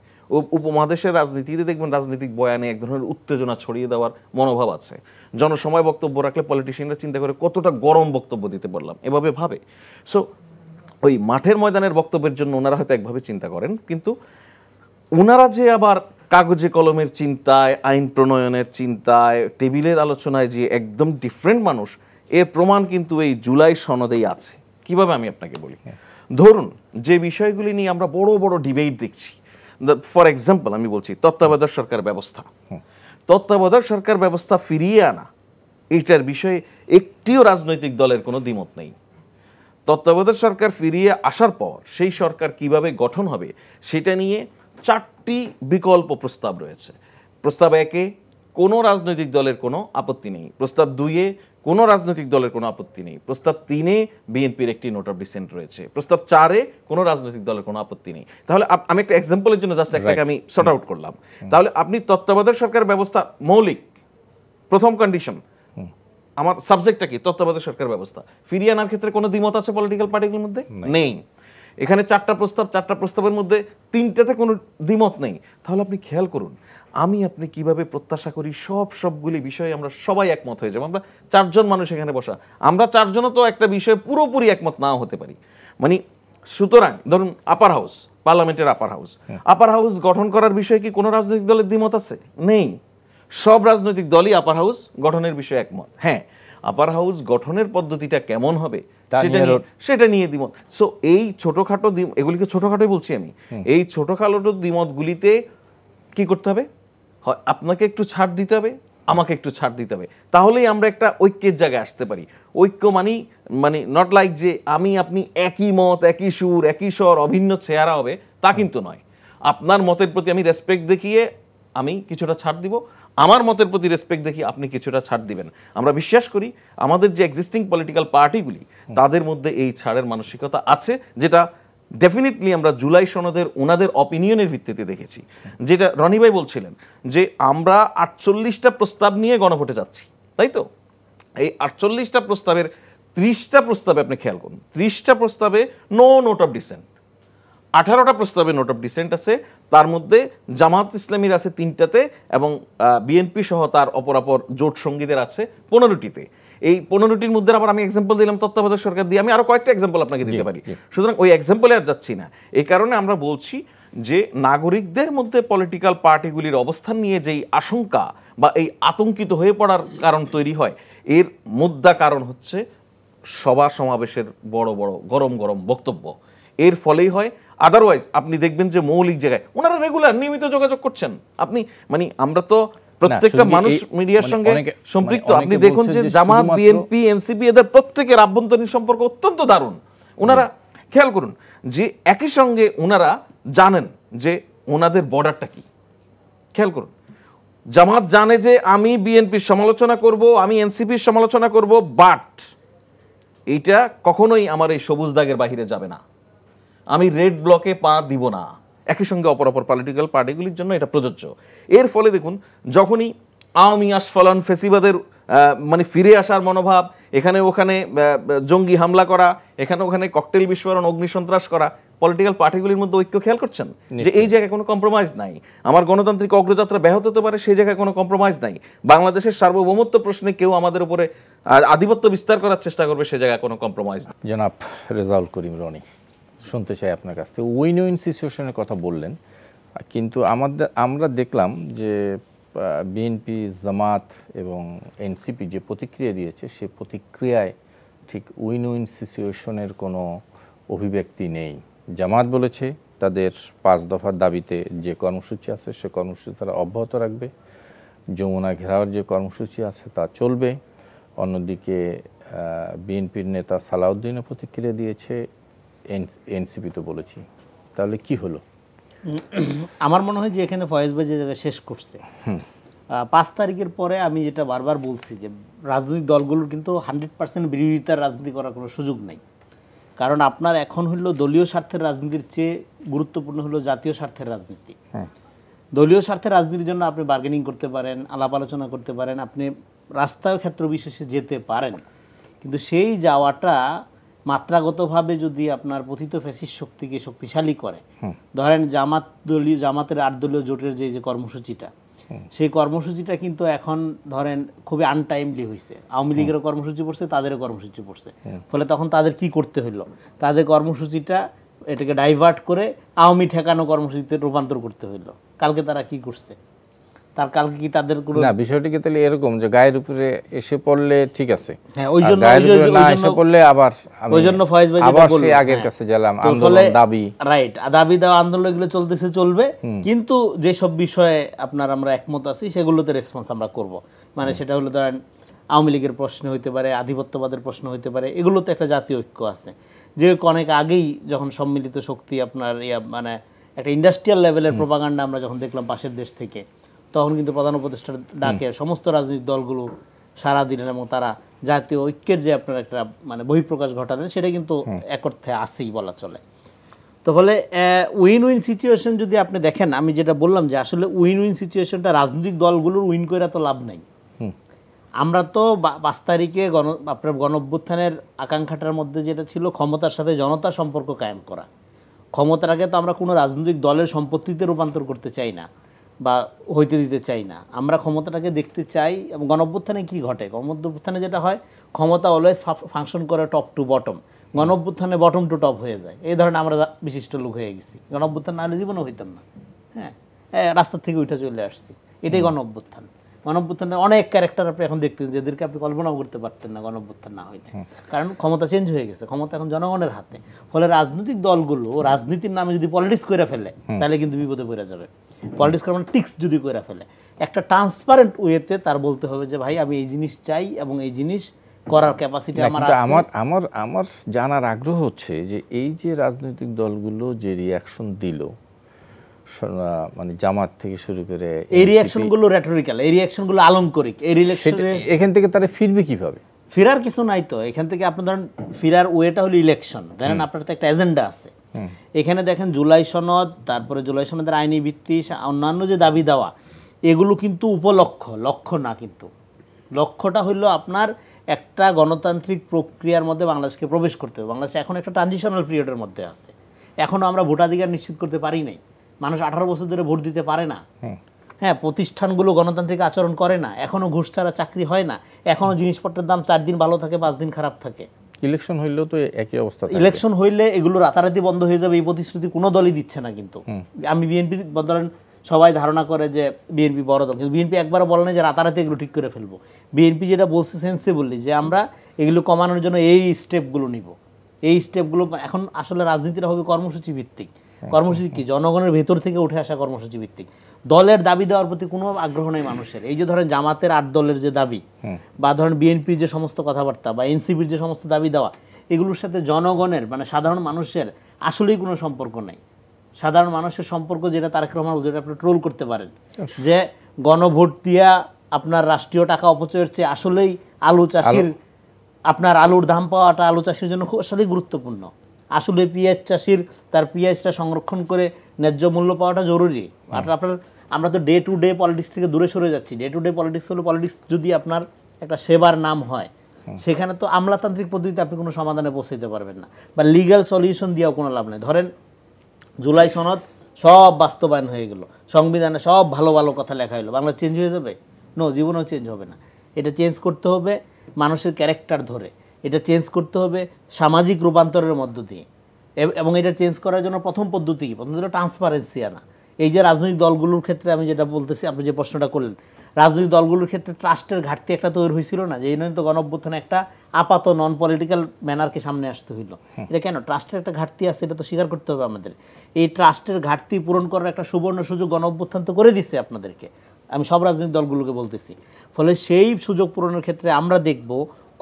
উপমহাদেশের রাজনীতিতে দেখবেন রাজনৈতিক বয়ানে এক ধরনের উত্তেজনা ছড়িয়ে দেওয়ার মনোভাব আছে। জনসময় বক্তব্য রাখলে পলিটিশিয়ানরা চিন্তা করে কতটা গরম বক্তব্য দিতে পারলাম, এভাবে ভাবে। সো ওই মাঠের ময়দানের বক্তব্যের জন্য ওনারা হয়তো একভাবে চিন্তা করেন, কিন্তু ওনারা যে আবার কাগজে কলমের চিন্তায়, আইন প্রণয়নের চিন্তায়, টেবিলের আলোচনায় যে একদম ডিফারেন্ট মানুষ, এর প্রমাণ কিন্তু এই জুলাই সনদেই আছে। কিভাবে আমি আপনাকে বলি, ধরুন যে বিষয়গুলি নিয়ে আমরা বড় বড় ডিবেট দেখছি, ফর এক্সাম্পল আমি বলছি তত্ত্বাবধায়ক সরকার ব্যবস্থা। তত্ত্বাবধায়ক সরকার ব্যবস্থা ফিরিয়ে আনা, এইটার বিষয়ে একটিও রাজনৈতিক দলের কোনো দ্বিমত নেই। তত্ত্বাবধায়ক সরকার ফিরিয়ে আসার পর সেই সরকার কিভাবে গঠন হবে সেটা নিয়ে 4টি বিকল্প প্রস্তাব রয়েছে। প্রস্তাব 1-এ কোনো রাজনৈতিক দলের কোনো আপত্তি নেই, প্রস্তাব 2-এ কোনো রাজনৈতিক দলের কোনো আপত্তি নেই, প্রস্তাব 3-এ বিএনপির একটি নোট অফ ডিসেন্ট রয়েছে, প্রস্তাব 4-এ কোনো রাজনৈতিক দলের কোনো আপত্তি নেই। তাহলে আমি একটা এক্সাম্পলের জন্য জাস্ট একটাকে আমি শর্ট আউট করলাম। তাহলে আপনি তত্ত্বাবধায়ক সরকার ব্যবস্থা মৌলিক প্রথম কন্ডিশন, আমার সাবজেক্টটা কি? তত্ত্বাবধায়ক সরকার ব্যবস্থা ফিরিয়ে আনার ক্ষেত্রে কোনো দ্বিমত আছে পলিটিক্যাল পার্টিগুলোর মধ্যে? নেই। এখানে 4টা প্রস্তাব, 4টা প্রস্তাবের মধ্যে 3টাতে কোনো দ্বিমত নেই। তাহলে আপনি খেয়াল করুন আপনি কিভাবে প্রত্যাশা করি সবগুলি বিষয়ে আমরা সবাই একমত হয়ে যাবো। আমরা 4 জন মানুষ এখানে বসা, আমরা 4 জনও তো একটা বিষয়ে পুরোপুরি একমত নাও হতে পারি। মানে সুতরাং ধরুন আপার হাউস, পার্লামেন্টের আপার হাউস গঠন করার বিষয়ে কি কোনো রাজনৈতিক দলের দ্বিমত আছে? নেই। সব রাজনৈতিক দলই আপার হাউস গঠনের বিষয়ে একমত। হ্যাঁ, আপার হাউস গঠনের পদ্ধতিটা কেমন হবে সেটা নিয়ে দ্বিমত। সো এই ছোটখাটো এগুলিকে ছোটখাটোই বলছি আমি, এই ছোটখাটো দ্বিমতগুলিতে কি করতে হবে? হয় আপনাকে একটু ছাড় দিতে হবে, আমাকে একটু ছাড় দিতে হবে, তাহলেই আমরা একটা ঐক্যের জায়গায় আসতে পারি। ঐক্য মানে নট লাইক যে আমি আপনি একই মত, একই সুর, একই স্বর, অভিন্ন চেহারা হবে, তা কিন্তু নয়। আপনার মতের প্রতি আমি রেসপেক্ট দেখিয়ে আমি কিছুটা ছাড় দিব, আমার মতের প্রতি রেসপেক্ট দেখি আপনি কিছুটা ছাড় দিবেন। আমরা বিশ্বাস করি আমাদের যে এক্সিস্টিং পলিটিক্যাল পার্টিগুলি তাদের মধ্যে এই ছাড়ের মানসিকতা আছে, যেটা ডেফিনেটলি আমরা জুলাই সনদের ওনাদের অপিনিয়নের ভিত্তিতে দেখেছি। যেটা রনি ভাই বলছিলেন যে আমরা 48টা প্রস্তাব নিয়ে গণভোটে যাচ্ছি, তাই তো? এই 48টা প্রস্তাবের 30টা প্রস্তাবে আপনি খেয়াল করুন, 30টা প্রস্তাবে নো নোট অফ ডিসেন্ট, 18টা প্রস্তাবে নোট অফ ডিসেন্ট আছে, তার মধ্যে জামাত ইসলামীর আছে 3টাতে এবং বিএনপি সহ তার অপরাপর জোট সঙ্গীদের আছে 15টিতে। এই 15টির মধ্যে আবার আমি এক্সাম্পল দিলাম তত্ত্বাবধায়ক সরকার দিয়ে, আমি আরো কয়েকটা এক্সাম্পল আপনাকে দিতে পারি। সুতরাং ওই এক্সাম্পলে আর যাচ্ছি না। এই কারণে আমরা বলছি যে নাগরিকদের মধ্যে পলিটিক্যাল পার্টিগুলির অবস্থান নিয়ে যেই আশঙ্কা বা এই আতঙ্কিত হয়ে পড়ার কারণ তৈরি হয়, এর মুদ্রা কারণ হচ্ছে সভা সমাবেশের বড় বড় গরম গরম বক্তব্য। এর ফলেই হয়। আদারওয়াইজ আপনি দেখবেন যে মৌলিক জায়গায় ওনারা রেগুলার নিয়মিত যোগাযোগ করছেন। আপনি মানে আমরা তো প্রত্যেকটা মানুষ মিডিয়ার সঙ্গে সম্পৃক্ত। আপনি দেখুন যে জামাত, বিএনপি, এনসিপি এদের প্রত্যেকের আভ্যন্তরীণ সম্পর্ক অত্যন্ত দারুণ। ওনারা খেয়াল করুন যে একই সঙ্গে ওনারা জানেন যে ওনাদের বর্ডারটা কি। খেয়াল করুন, জামাত জানে যে আমি বিএনপির সমালোচনা করব, আমি এনসিপির সমালোচনা করব, বাট এইটা কখনোই আমার এই সবুজ দাগের বাহিরে যাবে না, আমি রেড ব্লকে পা দিব না। একই সঙ্গে অপরাপর পলিটিক্যাল পার্টিগুলির জন্য এটা প্রযোজ্য। এর ফলে দেখুন যখনই আওয়ামী আস্ফালন, ফেসিবাদের মানে ফিরে আসার মনোভাব, এখানে ওখানে জঙ্গি হামলা করা, এখানে ওখানে ককটেল বিস্ফোরণ, অগ্নিসন্ত্রাস করা, পলিটিক্যাল পার্টিগুলির মধ্যে ঐক্য খেয়াল করছেন যে এই জায়গায় কোনো কম্প্রোমাইজ নাই। আমার গণতান্ত্রিক অগ্রযাত্রা ব্যাহত হতে পারে, সেই জায়গায় কোনো কম্প্রোমাইজ নাই। বাংলাদেশের সার্বভৌমত্ব প্রশ্নে কেউ আমাদের উপরে আধিপত্য বিস্তার করার চেষ্টা করবে, সে জায়গায় কোনো কম্প্রোমাইজ নাই। জনাব রেজাউল করিম রনি, শুনতে চাই আপনার কাছ থেকে। উইন উইন সিচুয়েশনের কথা বললেন, কিন্তু আমরা দেখলাম যে বিএনপি, জামাত এবং এনসিপি যে প্রতিক্রিয়া দিয়েছে, সে প্রতিক্রিয়ায় ঠিক উইন উইন সিচুয়েশনের কোনো অভিব্যক্তি নেই। জামাত বলেছে তাদের 5 দফার দাবিতে যে কর্মসূচি আছে সে কর্মসূচি তারা অব্যাহত রাখবে, যমুনা ঘেরাওয়ের যে কর্মসূচি আছে তা চলবে। অন্যদিকে বিএনপির নেতা সালাউদ্দিনও প্রতিক্রিয়া দিয়েছে, এনসিপি তো বলেছি। তাহলে কি হলো? আমার মনে হয় যে এখানে ফয়েজ ভাই যে জায়গায় শেষ করছে, 5 তারিখের পরে আমি যেটা বারবার বলছি যে রাজনৈতিক দলগুলোর কিন্তু 100% বিরোধিতার রাজনীতি করার কোনো সুযোগ নেই। কারণ আপনার এখন হলো দলীয় স্বার্থের রাজনীতির চেয়ে গুরুত্বপূর্ণ হলো জাতীয় স্বার্থের রাজনীতি। দলীয় স্বার্থের রাজনীতির জন্য আপনি বার্গেনিং করতে পারেন, আলাপ আলোচনা করতে পারেন, আপনি রাস্তায় ক্ষেত্র বিশেষে যেতে পারেন, কিন্তু সেই যাওয়াটা মাত্রাগতভাবে যদি আপনার পতিত ফ্যাসিস্ট শক্তিকে শক্তিশালী করে, ধরেন জামাতের 8 দলীয় জোটের যে কর্মসূচিটা, সেই কর্মসূচিটা কিন্তু এখন ধরেন খুবই আনটাইমলি হয়েছে। আওয়ামী লীগেরও কর্মসূচি পড়ছে, তাদেরও কর্মসূচি পড়ছে, ফলে তখন তাদের কি করতে হইলো, তাদের কর্মসূচিটা এটাকে ডাইভার্ট করে আওয়ামী ঠেকানো কর্মসূচিতে রূপান্তর করতে হইলো। কালকে তারা কি করছে? তার কালকে কি তাদের কোনো না, বিষয়টি কি তাহলে এরকম যে গায়ের উপরে এসে পড়লে ঠিক আছে, হ্যাঁ ওই জন্য এসে পড়লে আবার ওই জন্য ফয়েজ ভাই আবার সেই আগের কাছে গেলাম, আন্দোলন দাবি, রাইট, দাবি দেওয়া আন্দোলন এগুলো চলতেছে, চলবে, কিন্তু যে সব বিষয়ে আপনার আমরা একমত আছি সেগুলোতে রেসপন্স আমরা করব। মানে সেটা হলো ধরেন আওয়ামী লীগের প্রশ্ন হইতে পারে, আধিপত্যবাদের প্রশ্ন হইতে পারে, এগুলোতে একটা জাতীয় ঐক্য আছে। যে অনেক আগেই যখন সম্মিলিত শক্তি আপনার মানে একটা ইন্ডাস্ট্রিয়াল লেভেলের প্রোপাগান্ডা আমরা যখন দেখলাম পাশের দেশ থেকে, তখন কিন্তু প্রধান উপদেষ্টার ডাকে সমস্ত রাজনৈতিক দলগুলো সাড়া দিলেন এবং তারা জাতীয় ঐক্যের যে আপনার একটা মানে বহিঃপ্রকাশ ঘটালেন, সেটা কিন্তু এক অর্থে আসেই বলা চলে। তো ফলে উইন উইন সিচুয়েশন যদি আপনি দেখেন, আমি যেটা বললাম যে আসলে উইন উইন সিচুয়েশনটা রাজনৈতিক দলগুলোর উইন করে তো লাভ নাই। আমরা তো 5 তারিখে আপনার গণঅভ্যুত্থানের আকাঙ্ক্ষাটার মধ্যে যেটা ছিল ক্ষমতার সাথে জনতার সম্পর্ক কায়েম করা। ক্ষমতার আগে তো আমরা কোনো রাজনৈতিক দলের সম্পত্তিতে রূপান্তর করতে চাই না বা হইতে দিতে চাই না, আমরা ক্ষমতাটাকে দেখতে চাই। এবং গণঅভ্যুত্থানে কি ঘটে, গণঅভ্যুত্থানে যেটা হয়, ক্ষমতা অলওয়েজ ফাংশন করে টপ টু বটম, গণঅভ্যুত্থানে বটম টু টপ হয়ে যায়। এই ধরনের আমরা বিশিষ্ট লোক হয়ে গেছি, গণঅভ্যুত্থান না হলে জীবনও হইতাম না। হ্যাঁ, রাস্তার থেকে উঠে চলে আসছি, এটাই গণঅভ্যুত্থান। গণঅভ্যুত্থানে অনেক ক্যারেক্টার আপনি এখন দেখতেছেন যাদেরকে আপনি কল্পনাও করতে পারতেন না গণঅভ্যুত্থান না হইলে, কারণ ক্ষমতা চেঞ্জ হয়ে গেছে, ক্ষমতা এখন জনগণের হাতে। ফলে রাজনৈতিক দলগুলো রাজনীতির নামে যদি পলিটিক্স করে ফেলে তাহলে কিন্তু বিপদে পড়ে যাবে। পলিটিক্স করে টিক্স যদি করে ফেলে, একটা ট্রান্সপারেন্ট ওয়েতে তার বলতে হবে যে ভাই আমি এই জিনিস চাই এবং এই জিনিস করার ক্যাপাসিটি আমার আছে। আমার জানার আগ্রহ হচ্ছে যে এই যে রাজনৈতিক দলগুলো যে রিয়াকশন দিল, মানে জামাত থেকে শুরু করে, এই রিয়াকশনগুলো রেটরিক্যাল, এই রিয়াকশনগুলো আলংকরিক। এই রিলেকশনে এখান থেকে তারা ফিরবে কিভাবে? ফেরার কিছু নাই তো এখান থেকে। আপনি ধরেন ফেরার ওয়েটা হলো ইলেকশন, দেখেন আপনার তো একটা এজেন্ডা আছে এখানে। দেখেন জুলাই সনদ, তারপরে জুলাই সনদের আইনি ভিত্তি, অন্যান্য যে দাবি দেওয়া, এগুলো কিন্তু উপলক্ষ্য, লক্ষ্য না। কিন্তু লক্ষ্যটা হইলো আপনার একটা গণতান্ত্রিক প্রক্রিয়ার মধ্যে বাংলাদেশকে প্রবেশ করতে হবে। বাংলাদেশ এখন একটা ট্রানজিশনাল পিরিয়ডের মধ্যে আছে, এখনো আমরা ভোটাধিকার নিশ্চিত করতে পারি নাই। মানুষ 18 বছর ধরে ভোট দিতে পারে না। হ্যাঁ, প্রতিষ্ঠানগুলো গণতান্ত্রিক আচরণ করে না, এখনো ঘুষ ছাড়া চাকরি হয় না, এখনো জিনিসপত্রের দাম 4 দিন ভালো থাকে 5 দিন খারাপ থাকে। ইলেকশন হইলেও তো একই অবস্থা। ইলেকশন হইলে এগুলো রাতারাতি বন্ধ হয়ে যাবে এই প্রতিশ্রুতি কোনো দলই দিচ্ছে না। কিন্তু আমি বিএনপি ধরেন সবাই ধারণা করে যে বিএনপি বড় দল, কিন্তু বিএনপি একবারও বলে না যে রাতারাতি এগুলো ঠিক করে ফেলবো। বিএনপি যেটা বলছে সেন্সিবলি যে আমরা এগুলো কমানোর জন্য এই স্টেপগুলো নিব। এই স্টেপগুলো এখন আসলে রাজনীতিটা হবে কর্মসূচি ভিত্তিক। কর্মসূচি কি? জনগণের ভেতর থেকে উঠে আসা কর্মসূচি ভিত্তিক। দলের দাবি দেওয়ার প্রতি কোনো আগ্রহ নেই মানুষের। এই যে ধরেন জামাতের 8 দলের যে দাবি, বা ধরেন বিএনপির যে সমস্ত কথাবার্তা, বা এনসিপির যে সমস্ত দাবি দেওয়া, এগুলোর সাথে জনগণের মানে সাধারণ মানুষের আসলেই কোনো সম্পর্ক নেই। সাধারণ মানুষের সম্পর্ক যেটা তারেক রহমান, যেটা আপনি ট্রোল করতে পারেন যে গণভোট দিয়া আপনার রাষ্ট্রীয় টাকা অপচয়ের চেয়ে আসলেই আলু চাষির আপনার আলুর দাম পাওয়াটা আলু চাষির জন্য খুব আসলেই গুরুত্বপূর্ণ। আসলে পেঁয়াজ চাষির তার পেঁয়াজটা সংরক্ষণ করে ন্যায্য মূল্য পাওয়াটা জরুরি। আর আপনার আমরা তো ডে টু ডে পলিটিক্স থেকে দূরে সরে যাচ্ছি। ডে টু ডে পলিটিক্স হলো পলিটিক্স যদি আপনার একটা সেবার নাম হয়, সেখানে তো আমলাতান্ত্রিক পদ্ধতিতে আপনি কোনো সমাধানে পৌঁছাতে পারবেন না, বা লিগ্যাল সলিউশন দিয়েও কোনো লাভ নেই। ধরেন জুলাই সনদ সব বাস্তবায়ন হয়ে গেল, সংবিধানে সব ভালো ভালো কথা লেখা হলো, বাংলা চেঞ্জ হয়ে যাবে? নো, জীবনেও চেঞ্জ হবে না। এটা চেঞ্জ করতে হবে মানুষের ক্যারেক্টার ধরে, এটা চেঞ্জ করতে হবে সামাজিক রূপান্তরের মধ্য দিয়ে। এবং এটা চেঞ্জ করার জন্য প্রথম পদ্ধতি কি? প্রথম হলো ট্রান্সপারেন্সি আনা। এই যে রাজনৈতিক দলগুলোর ক্ষেত্রে আমি যেটা বলতেছি, আপনি যে প্রশ্নটা করলেন, রাজনৈতিক দলগুলোর ক্ষেত্রে ট্রাস্টের ঘাটতি একটা তৈরি হয়েছিল না, যে এই নয় তো গণঅভ্যুত্থানে একটা আপাত নন পলিটিক্যাল ম্যানারকে সামনে আসতে হইলো। এটা কেন? ট্রাস্টের একটা ঘাটতি আছে, এটা তো স্বীকার করতে হবে আমাদের। এই ট্রাস্টের ঘাটতি পূরণ করার একটা সুবর্ণ সুযোগ গণঅভ্যুত্থান তো করে দিচ্ছে আপনাদেরকে, আমি সব রাজনৈতিক দলগুলোকে বলতেছি। ফলে সেই সুযোগ পূরণের ক্ষেত্রে আমরা দেখব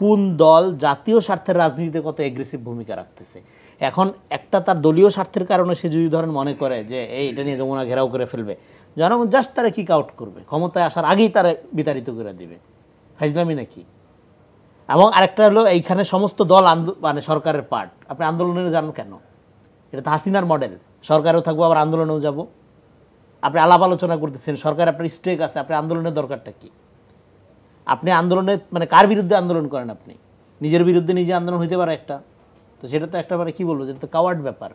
কোন দল জাতীয় স্বার্থের রাজনীতিতে কত এগ্রেসিভ ভূমিকা রাখতেছে। এখন একটা তার দলীয় স্বার্থের কারণে সে যদি ধরেন মনে করে যে এটা নিয়ে যমুনা ঘেরাও করে ফেলবে, জনগণ জাস্ট তারা কিক আউট করবে, ক্ষমতায় আসার আগেই তারা বিতাড়িত করে দিবে। ফাইজলামি নাকি? এবং আরেকটা হলো এইখানে সমস্ত দল মানে সরকারের পার্ট। আপনি আন্দোলনে যান কেন? এটা তো হাসিনার মডেল, সরকারেও থাকবো আবার আন্দোলনেও যাব। আপনি আলাপ আলোচনা করতেছেন, সরকার আপনার স্টেক আছে, আপনি আন্দোলনের দরকারটা কি? আপনি আন্দোলনে মানে কার বিরুদ্ধে আন্দোলন করেন? আপনি নিজের বিরুদ্ধে নিজে আন্দোলন হইতে পারে একটা, তো সেটা তো একটা মানে কী বলবো, যেটা তো কাওয়ার্ড ব্যাপার।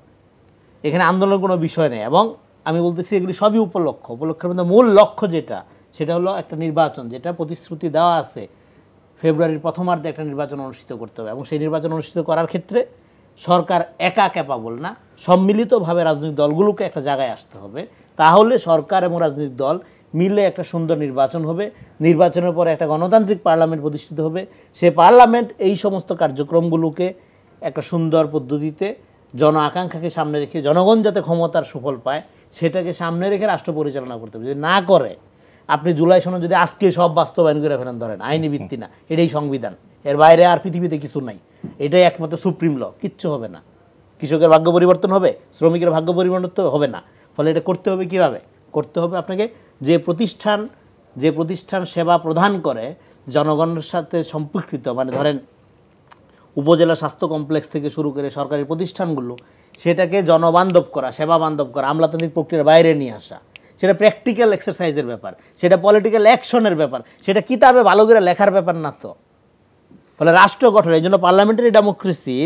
এখানে আন্দোলনের কোনো বিষয় নেই। এবং আমি বলতেছি এগুলি সবই উপলক্ষের মধ্যে মূল লক্ষ্য যেটা, সেটা হলো একটা নির্বাচন, যেটা প্রতিশ্রুতি দেওয়া আছে ফেব্রুয়ারির প্রথমার্ধে একটা নির্বাচন অনুষ্ঠিত করতে হবে। এবং সেই নির্বাচন অনুষ্ঠিত করার ক্ষেত্রে সরকার একা ক্যাপাবল না, সম্মিলিতভাবে রাজনৈতিক দলগুলোকে একটা জায়গায় আসতে হবে। তাহলে সরকার এবং রাজনৈতিক দল মিলে একটা সুন্দর নির্বাচন হবে। নির্বাচনের পরে একটা গণতান্ত্রিক পার্লামেন্ট প্রতিষ্ঠিত হবে। সে পার্লামেন্ট এই সমস্ত কার্যক্রমগুলোকে একটা সুন্দর পদ্ধতিতে জন আকাঙ্ক্ষাকে সামনে রেখে জনগণ যাতে ক্ষমতার সুফল পায় সেটাকে সামনে রেখে রাষ্ট্র পরিচালনা করতে হবে। যদি না করে, আপনি জুলাই সনদ যদি আজকে সব বাস্তবায়ন করে ফেলেন, ধরেন আইনি ভিত্তি না, এটাই সংবিধান, এর বাইরে আর পৃথিবীতে কিছু নাই, এটাই একমাত্র সুপ্রিম ল, কিচ্ছু হবে না। কৃষকের ভাগ্য পরিবর্তন হবে, শ্রমিকের ভাগ্য পরিবর্তন হবে না। ফলে এটা করতে হবে কীভাবে? করতে হবে আপনাকে যে প্রতিষ্ঠান সেবা প্রদান করে জনগণের সাথে সম্পৃক্ত, মানে ধরেন উপজেলা স্বাস্থ্য কমপ্লেক্স থেকে শুরু করে সরকারি প্রতিষ্ঠানগুলো, সেটাকে জনবান্ধব করা, সেবা বান্ধব করা, আমলাতান্ত্রিক প্রক্রিয়ার বাইরে নিয়ে আসা। সেটা প্র্যাকটিক্যাল এক্সারসাইজের ব্যাপার, সেটা পলিটিক্যাল অ্যাকশনের ব্যাপার, সেটা কিতাবে ভালো করে লেখার ব্যাপার না তো। ফলে রাষ্ট্র গঠন, এই জন্য parliamentary democracy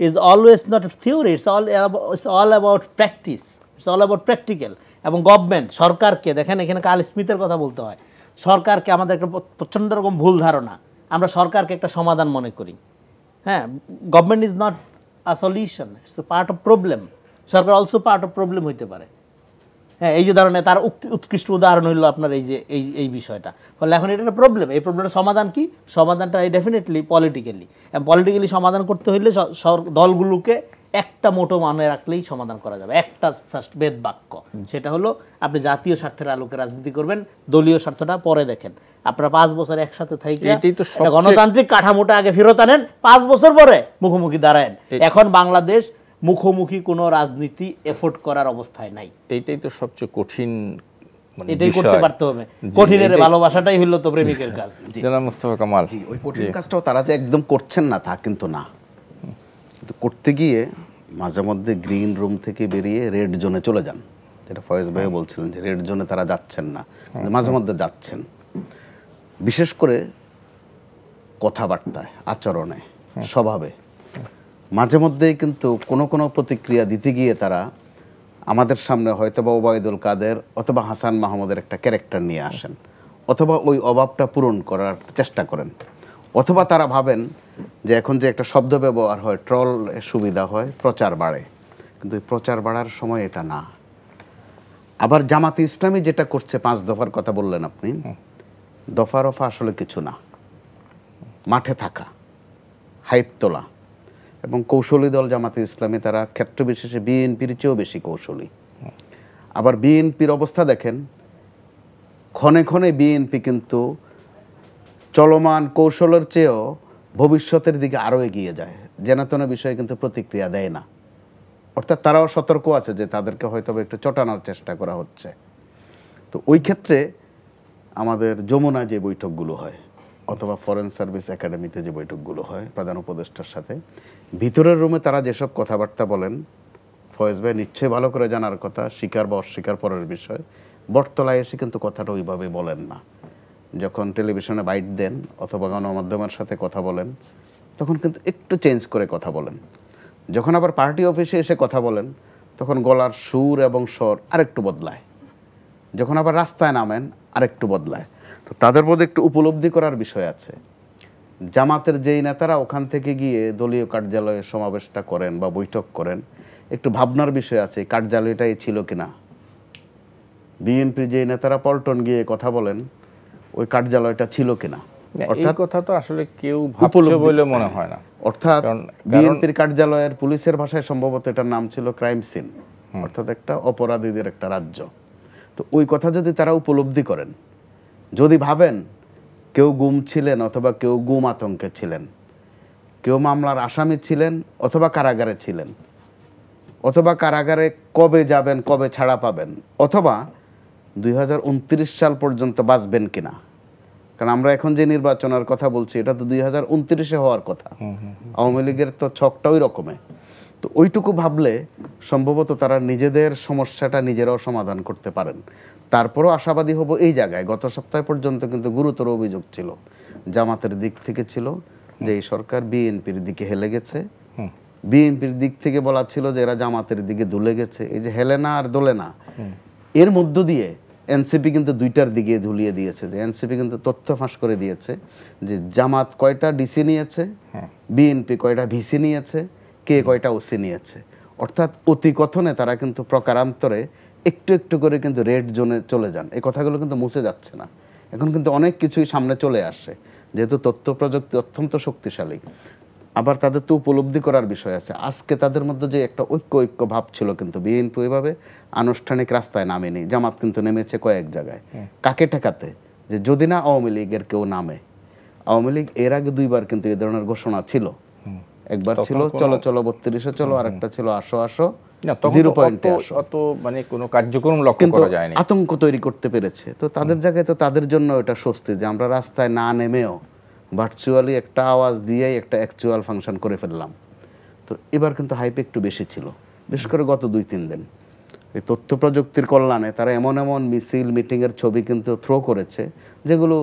is always not a theory, it's all about practice, it's all about practical. এবং গভর্নমেন্ট, সরকারকে দেখেন, এখানে কার্ল স্মিথের কথা বলতে হয়। সরকারকে আমাদের একটা প্রচণ্ড রকম ভুল ধারণা, আমরা সরকারকে একটা সমাধান মনে করি। হ্যাঁ, government is not a solution, it's part of problem. Sarkar also part of problem হইতে পারে। হ্যাঁ, এই যে ধরনের তার উৎকৃষ্ট উদাহরণ হইল আপনার এই বিষয়টা। ফলে এখন এটা একটা প্রবলেম, এই প্রবলেমের সমাধান কি? সমাধানটা ডেফিনেটলি পলিটিক্যালি সমাধান করতে হইলে দলগুলোকে একটা মোটো মানে রাখলেই সমাধান করা যাবে, একটা বেদ বাক্য। সেটা হলো আপনি জাতীয় স্বার্থের আলোকে রাজনীতি করবেন, দলীয় স্বার্থটা পরে দেখেন। আপনারা 5 বছর একসাথে থেকে গণতান্ত্রিক কাঠামোটা আগে ফেরত আনেন, 5 বছর পরে মুখোমুখি দাঁড়ায়েন। এখন বাংলাদেশ মুখোমুখি কোনো রাজনীতি এফোর্ড করার অবস্থায় নাই। এইটাই তো সবচেয়ে কঠিন, এটাই করতে পারতে হবে। কঠিনের ভালোবাসাটাই হলো তো প্রেমিকের কাজ। জনাব মোস্তফা কামাল, ওই কঠিন কাজটাও তারা যে একদম করছেন না তা কিন্তু না, কিন্তু করতে গিয়ে মাঝে মধ্যে গ্রিন রুম থেকে বেরিয়ে রেড জোনে চলে যান, যেটা ফয়েজ ভাই বলছিলেন যে রেড জোনে তারা যাচ্ছেন না, মাঝে মধ্যে যাচ্ছেন। বিশেষ করে কথাবার্তায়, আচরণে, স্বভাবে মাঝে মধ্যেই কিন্তু কোনো প্রতিক্রিয়া দিতে গিয়ে তারা আমাদের সামনে হয়তো বা ওবায়দুল কাদের অথবা হাসান মাহমুদের একটা ক্যারেক্টার নিয়ে আসেন, অথবা ওই অভাবটা পূরণ করার চেষ্টা করেন, অথবা তারা ভাবেন যে এখন যে একটা শব্দ ব্যবহার হয় ট্রল সুবিধা হয়, প্রচার বাড়ে, কিন্তু এই প্রচার বাড়ার সময় এটা না। আবার জামাতে ইসলামী যেটা করছে, 5 দফার কথা বললেন আপনি, দফা রফা আসলে কিছু না, মাঠে থাকা, হাইপ তোলা, এবং কৌশলী দল জামাতে ইসলামী তারা ক্ষেত্র বিশেষে বিএনপির চেয়েও বেশি কৌশলী। আবার বিএনপির অবস্থা দেখেন, ক্ষণে ক্ষণে বিএনপি কিন্তু চলমান কৌশলের চেয়েও ভবিষ্যতের দিকে আরও এগিয়ে যায়, যেন বিষয়ে কিন্তু প্রতিক্রিয়া দেয় না। অর্থাৎ তারাও সতর্ক আছে যে তাদেরকে হয়তো একটু চটানোর চেষ্টা করা হচ্ছে। তো ওই ক্ষেত্রে আমাদের যমুনা যে বৈঠকগুলো হয় অথবা ফরেন সার্ভিস একাডেমিতে যে বৈঠকগুলো হয় প্রধান উপদেষ্টার সাথে, ভিতরের রুমে তারা যেসব কথাবার্তা বলেন, ফয়েজ ভাই নিশ্চয়ই ভালো করে জানার কথা, স্বীকার বা অস্বীকার পরের বিষয়, বটতলায় এসে কিন্তু কথাটা ওইভাবে বলেন না। যখন টেলিভিশনে বাইট দেন অথবা গণমাধ্যমের সাথে কথা বলেন, তখন কিন্তু একটু চেঞ্জ করে কথা বলেন। যখন আবার পার্টি অফিসে এসে কথা বলেন, তখন গলার সুর এবং স্বর আরেকটু বদলায়। যখন আবার রাস্তায় নামেন আরেকটু বদলায়। তো তাদের মধ্যে একটু উপলব্ধি করার বিষয় আছে। জামাতের যেই নেতারা ওখান থেকে গিয়ে দলীয় কার্যালয়ে সমাবেশটা করেন বা বৈঠক করেন, একটু ভাবনার বিষয় আছে, এই কার্যালয়টাই ছিল কিনা। বিএনপির যেই নেতারা পল্টন গিয়ে কথা বলেন, ওই কার্যালয়টা ছিল কিনা। এই কথা তো আসলে কেউ ভাবছে বলে মনে হয় না। অর্থাৎ বিএনপির কার্যালয়ের পুলিশের ভাষায় সম্ভবত এটার নাম ছিল ক্রাইম সিন, অর্থাৎ একটা অপরাধীদের একটা রাজ্য। তো ওই কথা যদি তারা উপলব্ধি করেন, যদি ভাবেন কেউ গুম ছিলেন অথবা কেউ গুম আতঙ্কে ছিলেন, কেউ মামলার আসামি ছিলেন অথবা কারাগারে ছিলেন, অথবা কারাগারে কবে যাবেন, কবে ছাড়া পাবেন, অথবা 2029 সাল পর্যন্ত বাঁচবেন কিনা। কারণ আমরা এখন যে নির্বাচনের কথা বলছি, এটা তো 2029-এ হওয়ার কথা। আওয়ামী লীগের তো ছকটা ওই রকমের। তো ওইটুকু ভাবলে সম্ভবত তারা নিজেদের সমস্যাটা নিজেরাও সমাধান করতে পারেন। তারপরও আশাবাদী হব এই জায়গায়, গত সপ্তাহ পর্যন্ত কিন্তু গুরুতর অভিযোগ ছিল জামাতের দিক থেকে, ছিল যে এই সরকার বিএনপির দিকে হেলে গেছে। বিএনপির দিক থেকে বলা ছিল যে এরা জামাতের দিকে দুলে গেছে। এই যে হেলে না আর দোলে না, এর মধ্য দিয়ে এনসিপি কিন্তু দুইটার দিকে ধুলিয়ে দিয়েছে। যে এনসিপি কিন্তু তথ্য ফাঁস করে দিয়েছে যে জামাত কয়টা ডিসি নিয়েছে, বিএনপি কয়টা ভিসি নিয়েছে, কে কয়টা ওসি নিয়েছে। অর্থাৎ অতি কথনে তারা কিন্তু প্রকারান্তরে একটু একটু করে কিন্তু রেড জোনে চলে যান। এই কথাগুলো কিন্তু মুছে যাচ্ছে না। এখন কিন্তু অনেক কিছুই সামনে চলে আসে, যেহেতু তথ্য প্রযুক্তি অত্যন্ত শক্তিশালী। আবার তাদের তো উপলব্ধি করার বিষয় আছে। আজকে তাদের মধ্যে যে একটা ঐক্য ভাব ছিল, কিন্তু বিএনপি ওইভাবে আনুষ্ঠানিক রাস্তায় নামেনি। জামাত কিন্তু নেমেছে কয়েক জায়গায়। কাকে ঠেকাতে? যে যদি না আওয়ামী লীগের কেউ নামে। আওয়ামী লীগ এর আগে 2বার কিন্তু এই ধরনের ঘোষণা ছিল। একবার ছিল চলো চলো 32-এ চলো, আর একটা ছিল আসো আসো 0 পয়েন্টে আসো। অত মানে কোনো কার্যক্রম লক্ষ্য করা যায়নি, আতঙ্ক তৈরি করতে পেরেছে। তো তাদের জায়গায় তো তাদের জন্য এটা স্বস্তি যে আমরা রাস্তায় না নেমেও ভার্চুয়ালি একটা আওয়াজ দিয়েই একটা অ্যাকচুয়াল ফাংশন করে ফেললাম। তো এবার কিন্তু হাইপ একটু বেশি ছিল, বিশেষ করে গত 2-3 দিন। এই তথ্য প্রযুক্তির কল্যাণে তারা এমন এমন মিছিল মিটিংয়ের ছবি কিন্তু থ্রো করেছে যেগুলো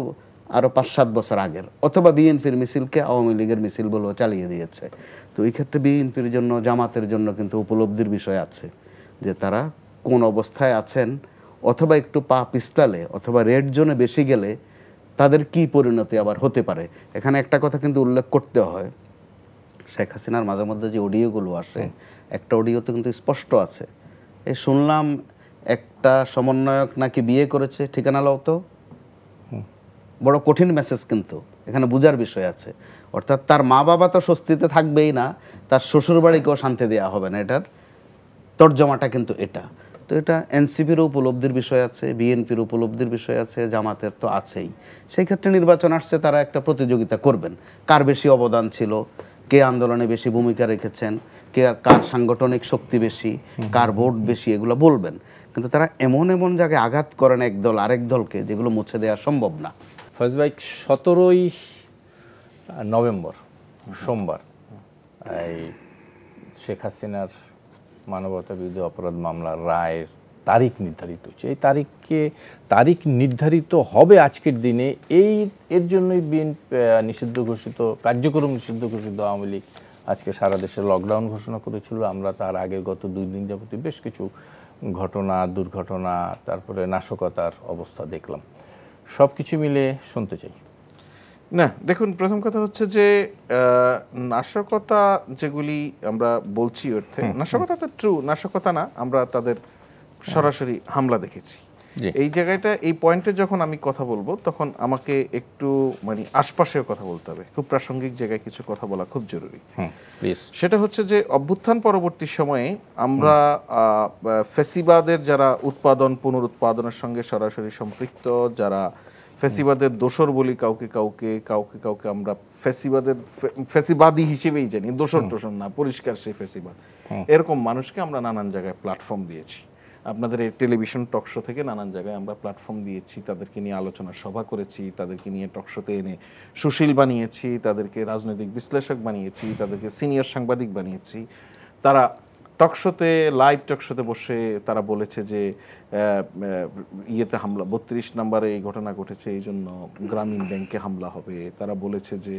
আরও 5-7 বছর আগের, অথবা বিএনপির মিছিলকে আওয়ামী লীগের মিছিল বলে চালিয়ে দিয়েছে। তো এই ক্ষেত্রে বিএনপির জন্য, জামাতের জন্য কিন্তু উপলব্ধির বিষয় আছে যে তারা কোন অবস্থায় আছেন, অথবা একটু পা পিছলালে অথবা রেড জোনে বেশি গেলে তাদের কি পরিণতি আবার হতে পারে। এখানে একটা কথা কিন্তু উল্লেখ করতে হয়, শেখ হাসিনার মাঝে মধ্যে যে অডিওগুলো আসে, একটা অডিওতে কিন্তু স্পষ্ট আছে, এই শুনলাম একটা সমন্বয়ক নাকি বিয়ে করেছে, ঠিকানা লাও তো। বড় কঠিন মেসেজ, কিন্তু এখানে বোঝার বিষয় আছে। অর্থাৎ তার মা বাবা তো স্বস্তিতে থাকবেই না, তার শ্বশুর বাড়িকেও শান্তি দেওয়া হবে না। এটার তর্জমাটা কিন্তু এটা। তো এটা এনসিপির উপলব্ধির বিষয় আছে, বিএনপির উপলব্ধির বিষয় আছে, জামাতের তো আছেই। সেই ক্ষেত্রে নির্বাচন আসছে, তারা একটা প্রতিযোগিতা করবেন, কার বেশি অবদান ছিল, কে আন্দোলনে বেশি ভূমিকা রেখেছেন, কার সাংগঠনিক শক্তি বেশি, কার ভোট বেশি, এগুলো বলবেন। কিন্তু তারা এমন এমন জায়গায় আঘাত করেন এক দল আরেক দলকে, যেগুলো মুছে দেওয়া সম্ভব না। ফয়েজ ভাই, 17ই নভেম্বর সোমবার এই শেখ হাসিনার মানবতা বিরোধী অপরাধ মামলার রায়ের তারিখ নির্ধারিত হচ্ছে। এই তারিখ নির্ধারিত হবে আজকের দিনে। এর জন্যই বিএনপি নিষিদ্ধ ঘোষিত, কার্যক্রম নিষিদ্ধ ঘোষিত আওয়ামী লীগ আজকে সারা দেশে লকডাউন ঘোষণা করেছিল, আমরা তার আগে গত 2 দিন যাবতীয় বেশ কিছু ঘটনা, দুর্ঘটনা, তারপরে নাশকতার অবস্থা দেখলাম। সব কিছু মিলে শুনতে চাই। না দেখুন, প্রথম কথা হচ্ছে যে নাশকতা যেগুলি আমরা বলছি অর্থে নাশকতা তো ট্রু, নাশকতা না, আমরা তাদের সরাসরি হামলা দেখেছি। এই জায়গাটা, এই পয়েন্টে যখন আমি কথা বলবো তখন আমাকে একটু মানে আশপাশের কথা বলতে হবে, খুব প্রাসঙ্গিক জায়গায় কিছু কথা বলা খুব জরুরি। সেটা হচ্ছে যে অভ্যুত্থান পরবর্তী সময়ে আমরা ফ্যাসিবাদের যারা উৎপাদন পুনরুৎপাদনের সঙ্গে সরাসরি সম্পৃক্ত, যারা ফ্যাসিবাদের দোসর বলি কাউকে কাউকে কাউকে কাউকে আমরা ফ্যাসিবাদী হিসেবেই জানি, দোসর টোসর না, পরিষ্কার সেই ফ্যাসিবাদ, এরকম মানুষকে আমরা নানান জায়গায় প্ল্যাটফর্ম দিয়েছি। আপনাদের এই টেলিভিশন টকশো থেকে নানান জায়গায় আমরা প্ল্যাটফর্ম দিয়েছি, তাদেরকে নিয়ে আলোচনা সভা করেছি, তাদেরকে নিয়ে টকশোতে এনে সুশীল বানিয়েছি, তাদেরকে রাজনৈতিক বিশ্লেষক বানিয়েছি, তাদেরকে সিনিয়র সাংবাদিক বানিয়েছি। তারা টকশোতে, লাইভ টকশোতে বসে তারা বলেছে যে ইয়েতে হামলা, 32 নম্বরে এই ঘটনা ঘটেছে, এই জন্য গ্রামীণ ব্যাংকে হামলা হবে। তারা বলেছে যে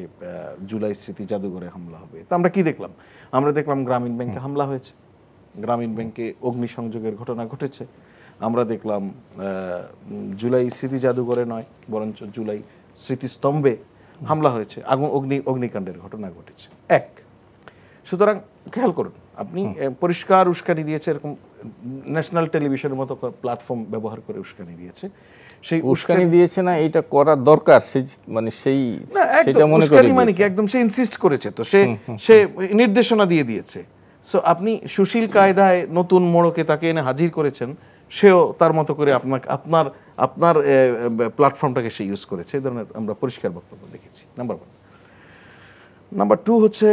জুলাই স্মৃতি জাদুঘরে হামলা হবে। তা আমরা কি দেখলাম? আমরা দেখলাম গ্রামীণ ব্যাংকে হামলা হয়েছে, গ্রামীণ ব্যাংকে অগ্নিসংযোগের ঘটনা ঘটেছে। আমরা দেখলাম জুলাই স্মৃতি জাদুঘরে নয়, বরঞ্চ জুলাই স্মৃতিস্তম্ভে হামলা হয়েছে, অগ্নিকাণ্ডের ঘটনা ঘটেছে। এক, সুতরাং খেয়াল করুন, আপনি পরিষ্কার উস্কানি দিয়েছে, এরকম ন্যাশনাল টেলিভিশনের মতো প্ল্যাটফর্ম ব্যবহার করে উস্কানি দিয়েছে। সেই উস্কানি দিয়েছে না, এটা করা দরকার, মানে সেই সেটা মনে করি মানে কি একদম সে ইনসিস্ট করেছে, তো সে নির্দেশনা দিয়ে দিয়েছে। সো আপনি সুশীল কায়দায় নতুন মোড়কে তাকে এনে হাজির করেছেন, সেও তার মতো করে আপনার প্ল্যাটফর্মটাকে সে ইউজ করেছে। এই ধরনের আমরা পরিষ্কার বক্তব্য দেখেছি। নাম্বার 1। নাম্বার 2 হচ্ছে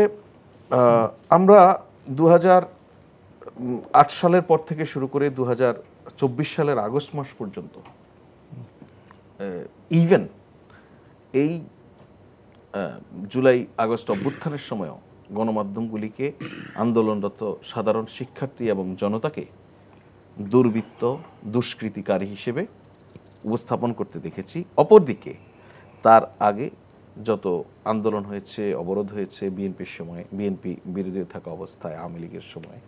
আমরা 2008 সালের পর থেকে শুরু করে 2024 সালের আগস্ট মাস পর্যন্ত, ইভেন এই জুলাই আগস্ট অভ্যুত্থানের সময়ও গণমাধ্যমগুলিকে আন্দোলনরত সাধারণ শিক্ষার্থী এবং জনতাকে দুর্বৃত্ত, দুষ্কৃতিকারী হিসেবে উপস্থাপন করতে দেখেছি। অপরদিকে তার আগে যত আন্দোলন হয়েছে, অবরোধ হয়েছে বিএনপির সময়, বিএনপি বিরোধী থাকা অবস্থায়, আওয়ামী লীগের সময়,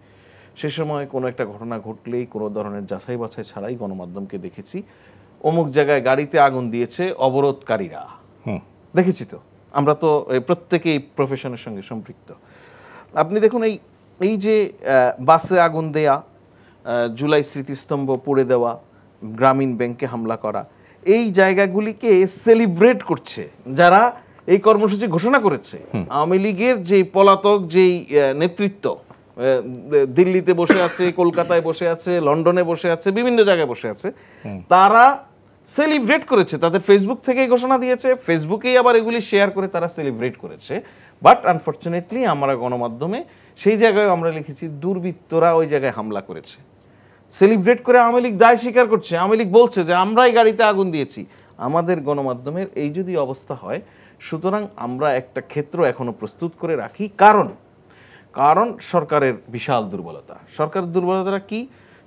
সে সময় কোনো একটা ঘটনা ঘটলেই কোনো ধরনের যাচাই বাছাই ছাড়াই গণমাধ্যমকে দেখেছি অমুক জায়গায় গাড়িতে আগুন দিয়েছে অবরোধকারীরা। দেখেছি তো, আমরা তো প্রত্যেকেই প্রফেশনের সঙ্গে সম্পৃক্ত। আপনি দেখুন এই যে বাসে আগুন দেয়া, জুলাই স্মৃতিস্তম্ভ পুড়ে দেওয়া, গ্রামীণ ব্যাংকে হামলা করা, এই জায়গাগুলিকে সেলিব্রেট করছে যারা এই কর্মসূচি ঘোষণা করেছে। আওয়ামী লীগের যে পলাতক যেই নেতৃত্ব দিল্লিতে বসে আছে, কলকাতায় বসে আছে, লন্ডনে বসে আছে, বিভিন্ন জায়গায় বসে আছে, তারা সেলিব্রেট করেছে, তাদের ফেসবুক থেকেই ঘোষণা দিয়েছে, ফেসবুকেই আবার এগুলি শেয়ার করে তারা সেলিব্রেট করেছে। বাট আনফর্চুনেটলি আমরা গণমাধ্যমে সেই জায়গায় আমরা লিখেছি দুর্বৃত্তরা ওই জায়গায় হামলা করেছে। সেলিব্রেট করে আওয়ামী লীগ দায় স্বীকার করছে, আওয়ামী লীগ বলছে যে আমরাই গাড়িতে আগুন দিয়েছি। আমাদের গণমাধ্যমের এই যদি অবস্থা হয়, সুতরাং আমরা একটা ক্ষেত্র এখনো প্রস্তুত করে রাখি। কারণ সরকারের বিশাল দুর্বলতা। সরকারের দুর্বলতাটা কি?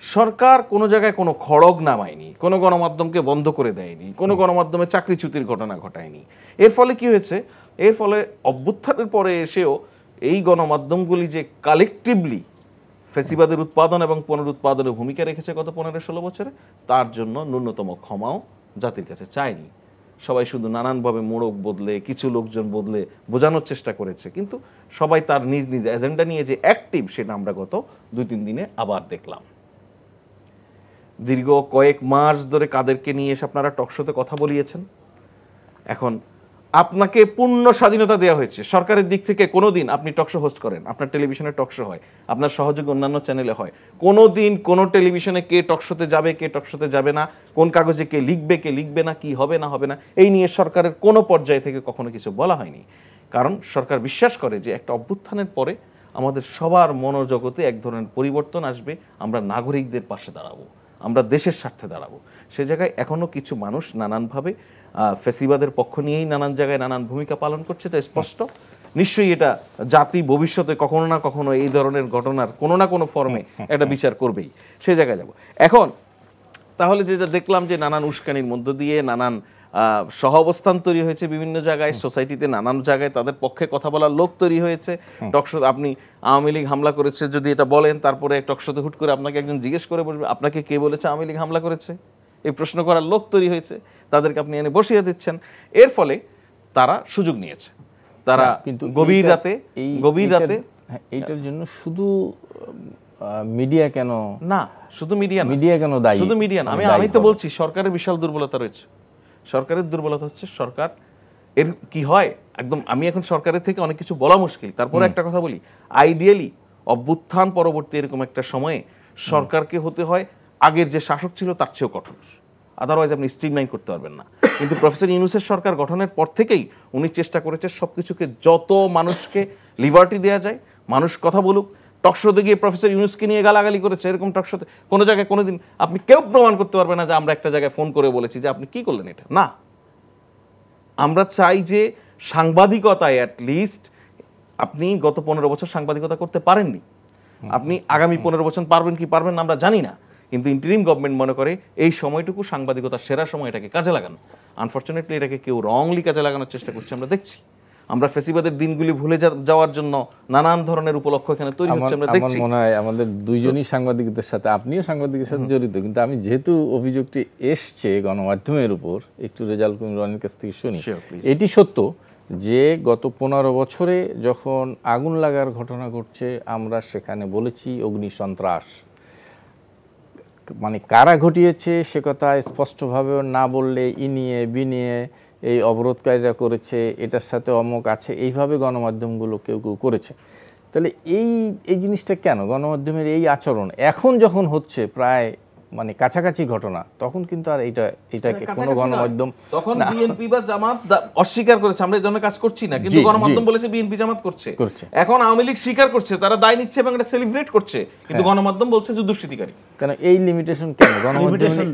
সরকার কোনো জায়গায় কোনো খড়গ নামায়নি, কোনো গণমাধ্যমকে বন্ধ করে দেয়নি, কোনো গণমাধ্যমে চাকরিচ্যুতির ঘটনা ঘটায়নি। এর ফলে কি হয়েছে? এর ফলে অভ্যুত্থানের পরে এসেও এই গণমাধ্যমগুলি যে কালেকটিভলি ফ্যাসিবাদের উৎপাদন এবং পুনরুৎপাদনে ভূমিকা রেখেছে গত 15-16 বছরে, তার জন্য ন্যূনতম ক্ষমাও জাতির কাছে চায়নি। সবাই শুধু নানানভাবে মোড়ক বদলে, কিছু লোকজন বদলে বোঝানোর চেষ্টা করেছে, কিন্তু সবাই তার নিজ নিজ এজেন্ডা নিয়ে যে অ্যাক্টিভ, সেটা আমরা গত 2-3 দিনে আবার দেখলাম। দীর্ঘ কয়েক মাস ধরে কাদেরকে নিয়ে এসে আপনারা টকশোতে কথা বলিয়েছেন। এখন আপনাকে পূর্ণ স্বাধীনতা দেওয়া হয়েছে সরকারের দিক থেকে। কোনোদিন আপনি টকশো হোস্ট করেন, আপনার টেলিভিশনে টকশো হয়, আপনার সহযোগী অন্যান্য চ্যানেলে হয়, কোনোদিন কোনো টেলিভিশনে কে টকশোতে যাবে, কে টকশোতে যাবে না, কোন কাগজে কে লিখবে না, কি হবে না হবে না, এই নিয়ে সরকারের কোনো পর্যায় থেকে কখনো কিছু বলা হয়নি। কারণ সরকার বিশ্বাস করে যে একটা অভ্যুত্থানের পরে আমাদের সবার মনোজগতে এক ধরনের পরিবর্তন আসবে, আমরা নাগরিকদের পাশে দাঁড়াবো, আমরা দেশের স্বার্থে দাঁড়াবো। সে জায়গায় এখনো কিছু মানুষ নানানভাবে ফ্যাসিবাদের পক্ষ নিয়েই নানান জায়গায় নানান ভূমিকা পালন করছে। এটা স্পষ্ট। নিশ্চয়ই এটা জাতি ভবিষ্যতে কখনো না কখনো এই ধরনের ঘটনার কোনো না কোনো ফর্মে একটা বিচার করবেই। সে জায়গায় যাব। এখন তাহলে যেটা দেখলাম যে নানান উস্কানির মধ্য দিয়ে, নানান সহ অবস্থান তৈরি হয়েছে বিভিন্ন জায়গায়, সোসাইটিতে নানান জায়গায় তাদের পক্ষে কথা বলার লোক তৈরি হয়েছে। টকশো আপনি আওয়ামী লীগ হামলা করেছে যদি এটা বলেন, তারপরে টকশোতে হুট করে আপনাকে একজন জিজ্ঞেস করে বলবে আপনাকে কে বলেছে আওয়ামী লীগ হামলা করেছে, এই প্রশ্ন করার লোক তৈরি হয়েছে, তাদেরকে আপনি এনে বসিয়ে দিচ্ছেন। এর ফলে তারা সুযোগ নিয়েছে, তারা গভীর রাতে এইটার জন্য শুধু মিডিয়া কেন না, শুধু মিডিয়া কেন দায়ী? শুধু মিডিয়া না, আমি তো বলছি সরকারের বিশাল দুর্বলতা রয়েছে। সরকারের দুর্বলতা হচ্ছে সরকার এর কি হয় একদম, আমি এখন সরকারের থেকে অনেক কিছু বলা মুশকিল, তারপরে একটা কথা বলি, আইডিয়ালি অভ্যুত্থান পরবর্তী এরকম একটা সময়ে সরকারকে হতে হয় আগের যে শাসক ছিল তার চেয়েও কঠোর, আদারওয়াইজ আপনি স্ট্রিমলাইন করতে পারবেন না। কিন্তু প্রফেসর ইউনূসের সরকার গঠনের পর থেকেই উনি চেষ্টা করেছে সবকিছুকে যত মানুষকে লিবার্টি দেওয়া যায়, মানুষ কথা বলুক। টকশোতে গিয়ে প্রফেসর ইউনূসকে নিয়ে গালাগালি করেছে, এরকম টকশোতে কোনো জায়গায় কোনোদিন আপনি কেউ প্রমাণ করতে পারবে না যে আমরা একটা জায়গায় ফোন করে বলেছি যে আপনি কি করলেন এটা, না। আমরা চাই যে সাংবাদিকতায় অ্যাটলিস্ট আপনি গত 15 বছর সাংবাদিকতা করতে পারেননি, আপনি আগামী 15 বছর পারবেন কি পারবেন না আমরা জানি না, কিন্তু ইন্টারিম গভর্নমেন্ট মনে করে এই সময়টুকু সাংবাদিকতার সেরা সময়, এটাকে কাজে লাগানো। আনফরচুনেটলি এটাকে কেউ রংলি কাজে লাগানোর চেষ্টা করছে, আমরা দেখছি। আমরা ফেসিবাদের দিনগুলি ভুলে যাওয়ার জন্য নানান ধরনের উপলক্ষ এখানে তৈরি হচ্ছে, আমরা দেখছি। আমার মনে হয় আমাদের দুইজনই সাংবাদিকদের সাথে, আপনিও সাংবাদিকের সাথে জড়িত, কিন্তু আমি যেহেতু অভিযোগটি এসছে গণমাধ্যমের উপর, একটু রেজাল্ট রনির কাছ থেকে শুনি। এটি সত্য যে গত 15 বছরে যখন আগুন লাগার ঘটনা ঘটছে, আমরা সেখানে বলেছি অগ্নি সন্ত্রাস, মানে কারা ঘটিয়েছে সে কথা স্পষ্টভাবে না বললে ইনিয়ে বিনিয়ে এই অবরোধকারীরা করেছে, এটার সাথে অমুক আছে, এইভাবে গণমাধ্যমগুলো কেউ কেউ করেছে। তাহলে এই জিনিসটা কেন, গণমাধ্যমের এই আচরণ এখন যখন হচ্ছে প্রায় মানে কাছাকাছি ঘটনা, তখন কিন্তু আর এটাকে কোনো গণমাধ্যম, তখন বিএনপি বা জামাত অস্বীকার করেছে আমরা এই ধরনের কাজ করছি না, কিন্তু গণমাধ্যম বলেছে বিএনপি জামাত করছে। এখন আওয়ামী লীগ স্বীকার করছে, তারা দায় নিচ্ছে এবং এটা সেলিব্রেট করছে, কিন্তু গণমাধ্যম বলছে যে দুষ্কৃতিকারী। কেন এই লিমিটেশন কেন গণমাধ্যমের?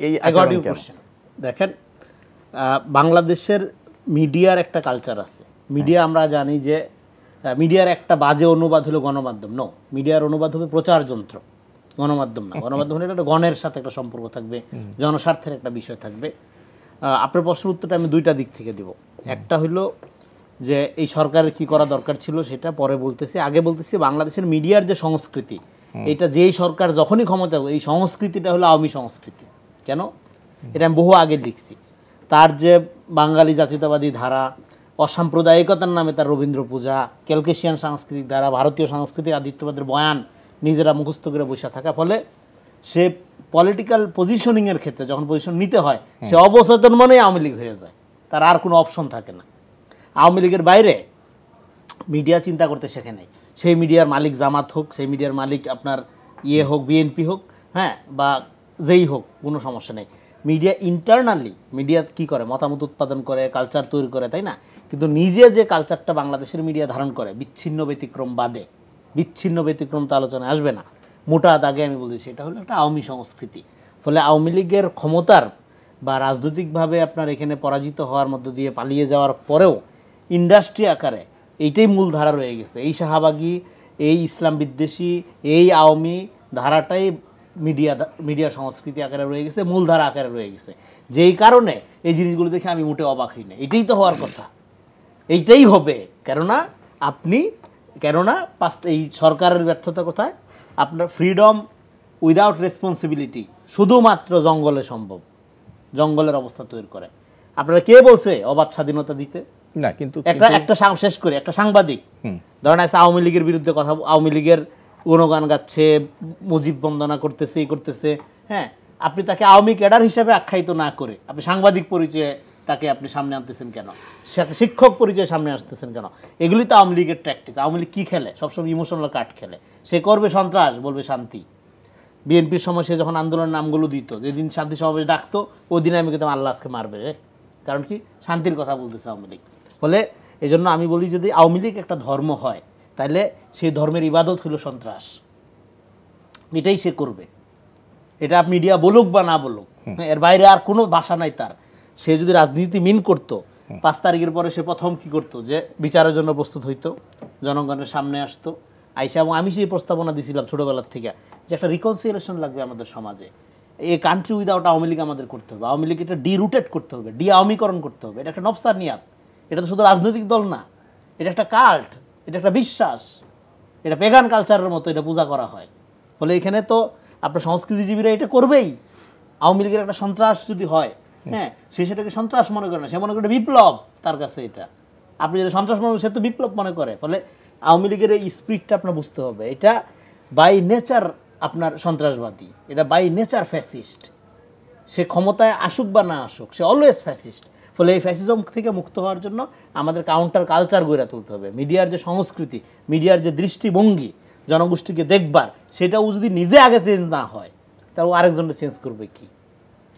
এই আচরণ কেন? দেখেন, বাংলাদেশের মিডিয়ার একটা কালচার আছে। মিডিয়া আমরা জানি যে মিডিয়ার একটা বাজে অনুবাদ হলো গণমাধ্যম। নো, মিডিয়ার অনুবাদ হবে প্রচার যন্ত্র, গণমাধ্যম না। গণমাধ্যম হলে একটা গণের সাথে একটা সম্পর্ক থাকবে, জনস্বার্থের একটা বিষয় থাকবে। আপনার প্রশ্নের উত্তরটা আমি দুইটা দিক থেকে দিব। একটা হলো যে এই সরকারের কি করা দরকার ছিল সেটা পরে বলতেছি, আগে বলতেছি বাংলাদেশের মিডিয়ার যে সংস্কৃতি, এটা যেই সরকার যখনই ক্ষমতা, এই সংস্কৃতিটা হলো আওয়ামী সংস্কৃতি। কেন? এটা আমি বহু আগে লিখছি। তার যে বাঙালি জাতীয়তাবাদী ধারা, অসাম্প্রদায়িকতার নামে তার রবীন্দ্র পূজা, ক্যালকেশিয়ান সাংস্কৃতিক ধারা, ভারতীয় সাংস্কৃতিক আদিত্যবাদের বয়ান নিজেরা মুখস্থ করে বসে থাকা, ফলে সে পলিটিক্যাল পজিশনিংয়ের ক্ষেত্রে যখন পজিশন নিতে হয় সে অবচেতন মনেই আওয়ামী লীগ হয়ে যায়, তার আর কোনো অপশন থাকে না। আওয়ামী লীগের বাইরে মিডিয়া চিন্তা করতে শেখে নাই। সেই মিডিয়ার মালিক জামাত হোক, সেই মিডিয়ার মালিক আপনার হোক, বিএনপি হোক, হ্যাঁ, বা যেই হোক, কোনো সমস্যা নেই। মিডিয়া ইন্টারনালি মিডিয়া কি করে, মতামত উৎপাদন করে, কালচার তৈরি করে, তাই না? কিন্তু নিজে যে কালচারটা বাংলাদেশের মিডিয়া ধারণ করে, বিচ্ছিন্ন ব্যতিক্রম বাদে, বিচ্ছিন্ন ব্যতিক্রম তো আলোচনায় আসবে না, মোটা দাগে আমি বলছি সেটা হলো একটা আওয়ামী সংস্কৃতি। ফলে আওয়ামী লীগের ক্ষমতার বা রাজনৈতিকভাবে আপনার এখানে পরাজিত হওয়ার মধ্য দিয়ে পালিয়ে যাওয়ার পরেও ইন্ডাস্ট্রি আকারে এইটাই মূল ধারা রয়ে গেছে। এই শাহবাগী, এই ইসলাম বিদ্বেষী, এই আওয়ামী ধারাটাই মিডিয়া সংস্কৃতি আকারে রয়ে গেছে, মূলধারা আকারে রয়ে গেছে। যেই কারণে এই জিনিসগুলো দেখে আমি মোটে অবাক হই না। এটাই তো হওয়ার কথা, এইটাই হবে। কেননা এই সরকারের ব্যর্থতা কোথায়? আপনার ফ্রিডম উইদাউট রেসপন্সিবিলিটি শুধুমাত্র জঙ্গলে সম্ভব, জঙ্গলের অবস্থা তৈরি করে। আপনারা কে বলছে অবাধ স্বাধীনতা দিতে? না, কিন্তু একটা শেষ করে একটা সাংবাদিক ধরেন আছে আওয়ামী লীগের বিরুদ্ধে কথা, আওয়ামী লীগের গুণগান গাচ্ছে, মুজিব বন্দনা করতেছে, এই করতেছে, হ্যাঁ, আপনি তাকে আওয়ামী ক্যাডার হিসাবে আখ্যায়িত না করে আপনি সাংবাদিক পরিচয়ে তাকে আপনি সামনে আনতেছেন কেন? শিক্ষক পরিচয়ে সামনে আসতেছেন কেন? এগুলি তো আওয়ামী লীগের প্র্যাকটিস। আওয়ামী লীগ কী খেলে? সবসময় ইমোশনাল কার্ড খেলে। সে করবে সন্ত্রাস, বলবে শান্তি। বিএনপির সময় সে যখন আন্দোলনের নামগুলো দিত, যেদিন শান্তি সমাবেশ ডাকতো, ওই দিনে আমি কিন্তু আল্লাহ আজকে মারবে রে, কারণ কি শান্তির কথা বলতেছে আওয়ামী লীগ। ফলে এই জন্য আমি বলি, যদি আওয়ামী লীগ একটা ধর্ম হয় তাহলে সেই ধর্মের ইবাদত হলো সন্ত্রাস, এটাই সে করবে। এটা মিডিয়া বলুক বা না বলুক, এর বাইরে আর কোনো ভাষা নাই তার। সে যদি রাজনীতি মিন করতো, 5 তারিখের পরে সে প্রথম কি করতো? যে বিচারের জন্য প্রস্তুত হইতো, জনগণের সামনে আসতো, আইসা, এবং আমি সেই প্রস্তাবনা দিয়েছিলাম ছোটোবেলার থেকে যে একটা রিকনসিলিয়েশন লাগবে আমাদের সমাজে। এই কান্ট্রি উইদাউট আওয়ামী লীগ আমাদের করতে হবে। আওয়ামী লীগ এটা ডিরুটেড করতে হবে, ডি আওয়ামীকরণ করতে হবে। এটা একটা নফসানিয়াত, এটা তো শুধু রাজনৈতিক দল না, এটা একটা কাল্ট, এটা একটা বিশ্বাস, এটা পেগান কালচারের মতো এটা পূজা করা হয়। ফলে এখানে তো আপনার সংস্কৃতিজীবীরা এটা করবেই। আওয়ামী লীগের একটা সন্ত্রাস যদি হয়, হ্যাঁ, সে সেটাকে সন্ত্রাস মনে করে না, সে মনে করে বিপ্লব তার কাছে। এটা আপনি যদি সন্ত্রাস মনে করেন, সে তো বিপ্লব মনে করে। ফলে আওয়ামী লীগের এই স্পিরিটটা আপনার বুঝতে হবে, এটা বাই নেচার আপনার সন্ত্রাসবাদী, এটা বাই নেচার ফ্যাসিস্ট। সে ক্ষমতায় আসুক বা না আসুক, সে অলওয়েজ ফ্যাসিস্ট। ফলে এই ফ্যাসিজম থেকে মুক্ত হওয়ার জন্য আমাদের কাউন্টার কালচার গড়ে তুলতে হবে। মিডিয়ার যে সংস্কৃতি, মিডিয়ার যে দৃষ্টিভঙ্গি জনগোষ্ঠীকে দেখবার, সেটাও যদি নিজে আগে চেঞ্জ না হয়, তাহলে আরেকজনকে চেঞ্জ করবে কি?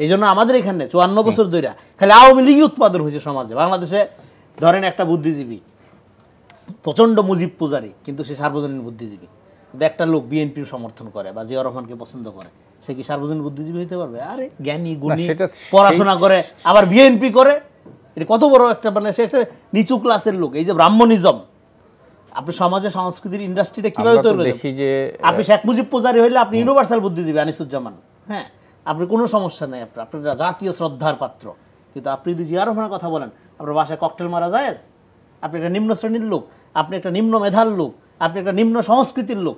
এই জন্য আমাদের এখানে 54 বছর ধরে খালি আওয়ামী লীগই উৎপাদন হয়েছে সমাজে। বাংলাদেশে ধরেন একটা বুদ্ধিজীবী, প্রচণ্ড মুজিব পূজারী, কিন্তু সে সার্বজনীন বুদ্ধিজীবী। কিন্তু একটা লোক বিএনপির সমর্থন করে বা জিয়া রহমানকে পছন্দ করে, সে কি সার্বজনীন বুদ্ধিজীবী হতে পারবে? আরে জ্ঞানী গুণী, পড়াশোনা করে, আবার বিএনপি করে, এটা কত বড় একটা, মানে সে একটা নিচু ক্লাসের লোক। এই যে ব্রাহ্মণিজম, আপনি সমাজে সংস্কৃতির ইন্ডাস্ট্রিটা কিভাবে তৈরি করেছেন? আপনি শেখ মুজিব পূজারী হইলে আপনি ইউনিভার্সাল বুদ্ধিজীবী, আনিসুজ্জামান, হ্যাঁ, আপনার কোনো সমস্যা নেই, আপনার জাতীয় শ্রদ্ধার পাত্র। কিন্তু আপনি যদি জিয়া রহমানের কথা বলেন, আপনার বাসায় ককটেল মারা যায়, আপনি একটা নিম্ন শ্রেণীর লোক, আপনি একটা নিম্ন মেধার লোক, আপনি একটা নিম্ন সংস্কৃতির লোক।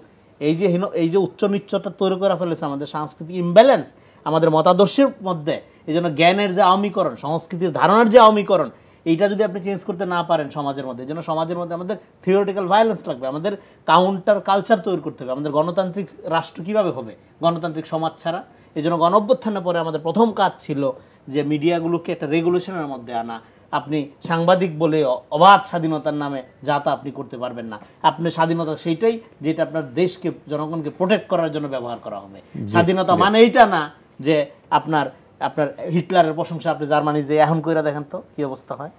এই যে উচ্চ নিচ্চটা তৈরি করে ফেলেছে আমাদের সাংস্কৃতিক ইমব্যালেন্স আমাদের মতাদর্শের মধ্যে। এই জন্য জ্ঞানের যে আওয়ামীকরণ, সংস্কৃতির ধারণার যে আওয়ামীকরণ, এইটা যদি আপনি চেঞ্জ করতে না পারেন সমাজের মধ্যে, এই জন্য সমাজের মধ্যে আমাদের থিওরিটিক্যাল ভায়োলেন্স লাগবে, আমাদের কাউন্টার কালচার তৈরি করতে হবে। আমাদের গণতান্ত্রিক রাষ্ট্র কীভাবে হবে গণতান্ত্রিক সমাজ ছাড়া? এই জন্য গণঅভ্যুত্থানের পরে আমাদের প্রথম কাজ ছিল যে মিডিয়াগুলোকে একটা রেগুলেশনের মধ্যে আনা। আপনি সাংবাদিক বলে অবাধ স্বাধীনতার নামে যা তা আপনি করতে পারবেন না। আপনি স্বাধীনতা সেইটাই যেটা আপনার দেশকে, জনগণকে প্রোটেক্ট করার জন্য ব্যবহার করা হবে। স্বাধীনতা মানে এইটা না যে আপনার হিটলারের প্রশংসা আপনি জার্মানি যে এখন কইরা দেখেন তো কি অবস্থা হয়,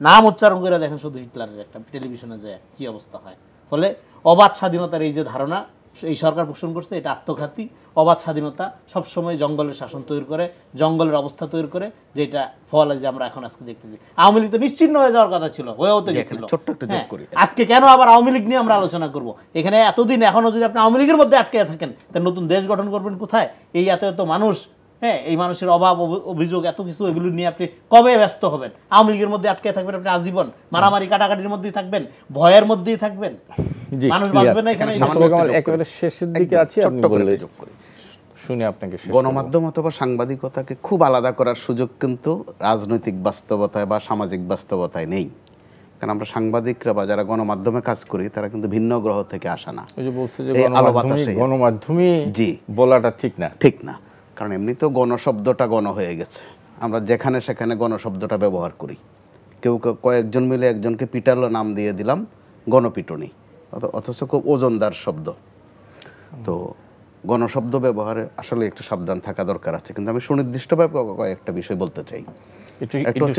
নাম উচ্চারণ করে দেখেন শুধু হিটলারের, একটা টেলিভিশনে যে কি অবস্থা হয়। ফলে অবাধ স্বাধীনতার এই যে ধারণা এই সরকার পোষণ করছে, এটা আত্মঘাতী। অবাধ স্বাধীনতা সবসময় জঙ্গলের শাসন তৈরি করে, জঙ্গলের অবস্থা তৈরি করে, যেটা ফল যে আমরা এখন আজকে দেখতেছি। আওয়ামী লীগ তো নিশ্চিন্ন হয়ে যাওয়ার কথা ছিল, হয়েও তো গেছিল। আজকে কেন আবার আওয়ামী লীগ নিয়ে আমরা আলোচনা করব? এখানে এতদিন এখনো যদি আপনি আওয়ামী লীগের মধ্যে আটকে থাকেন, তাহলে নতুন দেশ গঠন করবেন কোথায়? এই এত মানুষ, হ্যাঁ, এই মানুষের অভাব অভিযোগ এত কিছু, এগুলো নিয়ে আপনি কবে ব্যস্ত হবেন? আওয়ামী লীগের মধ্যে আটকে থাকবেন আপনি আজীবন, মারামারি কাটাকাটির মধ্যেই থাকবেন, ভয়ের মধ্যেই থাকবেন, মানুষ বাঁচবে না। এখানে একেবারে শেষের দিকে আছে, আপনি বললে শুনে আপনাকে। গণমাধ্যম অথবা সাংবাদিকতাকে খুব আলাদা করার সুযোগ কিন্তু রাজনৈতিক বাস্তবতায় বা সামাজিক বাস্তবতায় নেই। কারণ আমরা সাংবাদিকরা বা যারা গণমাধ্যমে কাজ করি, তারা কিন্তু ভিন্ন গ্রহ থেকে আসা না। ওই যে বলছে যে গণমাধ্যমে জি বলাটা ঠিক না, ঠিক না। কারণ এমনি তো গণশব্দটা গণ হয়ে গেছে, আমরা যেখানে সেখানে গণশব্দটা ব্যবহার করি। কেউ কয়েকজন মিলে একজনকে পিটালো, নাম দিয়ে দিলাম গণপিটুনি, অথচ খুব ওজনদার শব্দ। তো গণশব্দ ব্যবহারে আসলে একটু সাবধান থাকা দরকার আছে। কিন্তু আমি সুনির্দিষ্টভাবে কয়েকটা বিষয় বলতে চাই।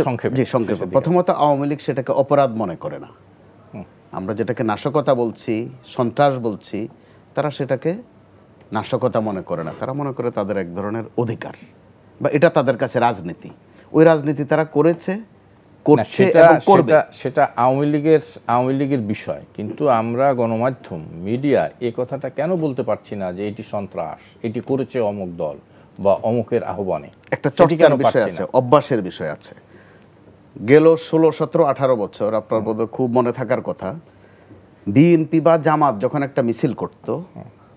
সংক্ষেপে প্রথমত, আওয়ামী লীগ সেটাকে অপরাধ মনে করে না। আমরা যেটাকে নাশকতা বলছি, সন্ত্রাস বলছি, তারা সেটাকে নাশকতা মনে করে না। তারা মনে করে তাদের এক ধরনের অধিকার, বা এটা তাদের কাছে রাজনীতি। ওই রাজনীতি তারা করেছে, করছে এবং করবে। সেটা আওয়ামী লীগের বিষয়। কিন্তু আমরা গণমাধ্যম, মিডিয়া এই কথাটা কেন বলতে পারছি না যে এটি সন্ত্রাস, এটি করেছে অমুক দল বা অমুকের আহ্বানে? একটা চর্চার বিষয় আছে, অভ্যাসের বিষয় আছে। গেল 16, 17, 18 বছর আপনার বোধহয় খুব মনে থাকার কথা, বিএনপি বা জামাত যখন একটা মিছিল করত,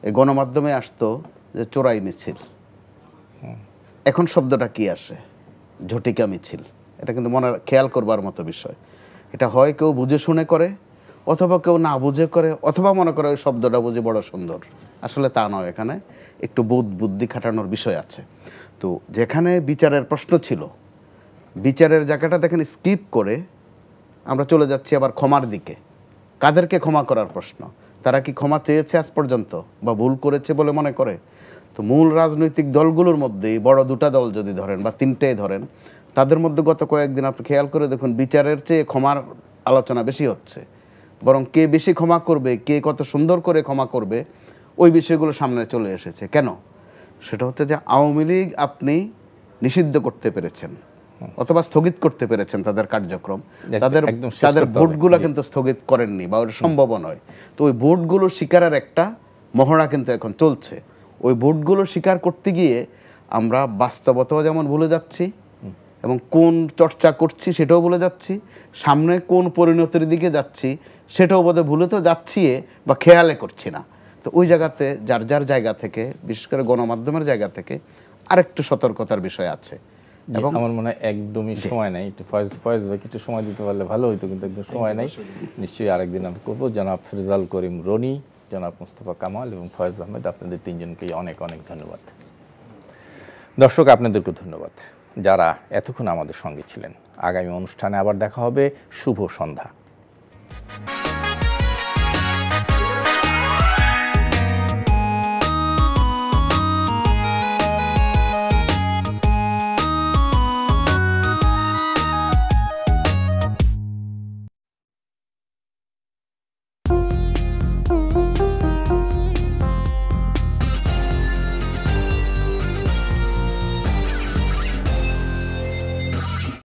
এই গণমাধ্যমে আসতো যে চোরাই মিছিল। এখন শব্দটা কি আসে? ঝটিকা মিছিল। এটা কিন্তু মনে খেয়াল করবার মতো বিষয়। এটা হয় কেউ বুঝে শুনে করে, অথবা কেউ না বুঝে করে, অথবা মনে করে ওই শব্দটা বুঝে বড় সুন্দর। আসলে তা নয়, এখানে একটু বুদ্ধি খাটানোর বিষয় আছে। তো যেখানে বিচারের প্রশ্ন ছিল, বিচারের জায়গাটা দেখেন স্কিপ করে আমরা চলে যাচ্ছি আবার ক্ষমার দিকে। কাদেরকে ক্ষমা করার প্রশ্ন? তারা কি ক্ষমা চেয়েছে আজ পর্যন্ত, বা ভুল করেছে বলে মনে করে? তো মূল রাজনৈতিক দলগুলোর মধ্যেই বড় দুটা দল যদি ধরেন বা তিনটেই ধরেন, তাদের মধ্যে গত কয়েকদিন আপনি খেয়াল করে দেখুন, বিচারের চেয়ে ক্ষমার আলোচনা বেশি হচ্ছে। বরং কে বেশি ক্ষমা করবে, কে কত সুন্দর করে ক্ষমা করবে, ওই বিষয়গুলো সামনে চলে এসেছে। কেন? সেটা হচ্ছে যে আওয়ামী লীগ আপনি নিষিদ্ধ করতে পেরেছেন অথবা স্থগিত করতে পেরেছেন তাদের কার্যক্রম, তাদের ভোটগুলো কিন্তু স্থগিত করেননি, বা ওটা সম্ভব নয়। তো ওই ভোটগুলো স্বীকারের একটা মহড়া কিন্তু এখন চলছে। ওই ভোটগুলো স্বীকার করতে গিয়ে আমরা বাস্তবতাও যেমন ভুলে যাচ্ছি এবং কোন চর্চা করছি সেটাও ভুলে যাচ্ছি, সামনে কোন পরিণতির দিকে যাচ্ছি সেটাও বোধহয় ভুলে তো যাচ্ছি বা খেয়ালে করছি না। তো ওই জায়গাতে যার যার জায়গা থেকে, বিশেষ করে গণমাধ্যমের জায়গা থেকে আরেকটু সতর্কতার বিষয় আছে। এবং আমার মনে হয় একদমই সময় নাই, একটু ফয়েজ ভাইকে একটু সময় দিতে পারলে ভালো হইতো, কিন্তু একদম সময় নাই। নিশ্চয়ই আরেকদিন আমি করবো। জনাব ফিরজাল করিম রনি, জনাব মুস্তফা কামাল এবং ফয়েজ আহমেদ, আপনাদের তিনজনকেই অনেক অনেক ধন্যবাদ। দর্শক আপনাদেরকে ধন্যবাদ যারা এতক্ষণ আমাদের সঙ্গে ছিলেন। আগামী অনুষ্ঠানে আবার দেখা হবে। শুভ সন্ধ্যা।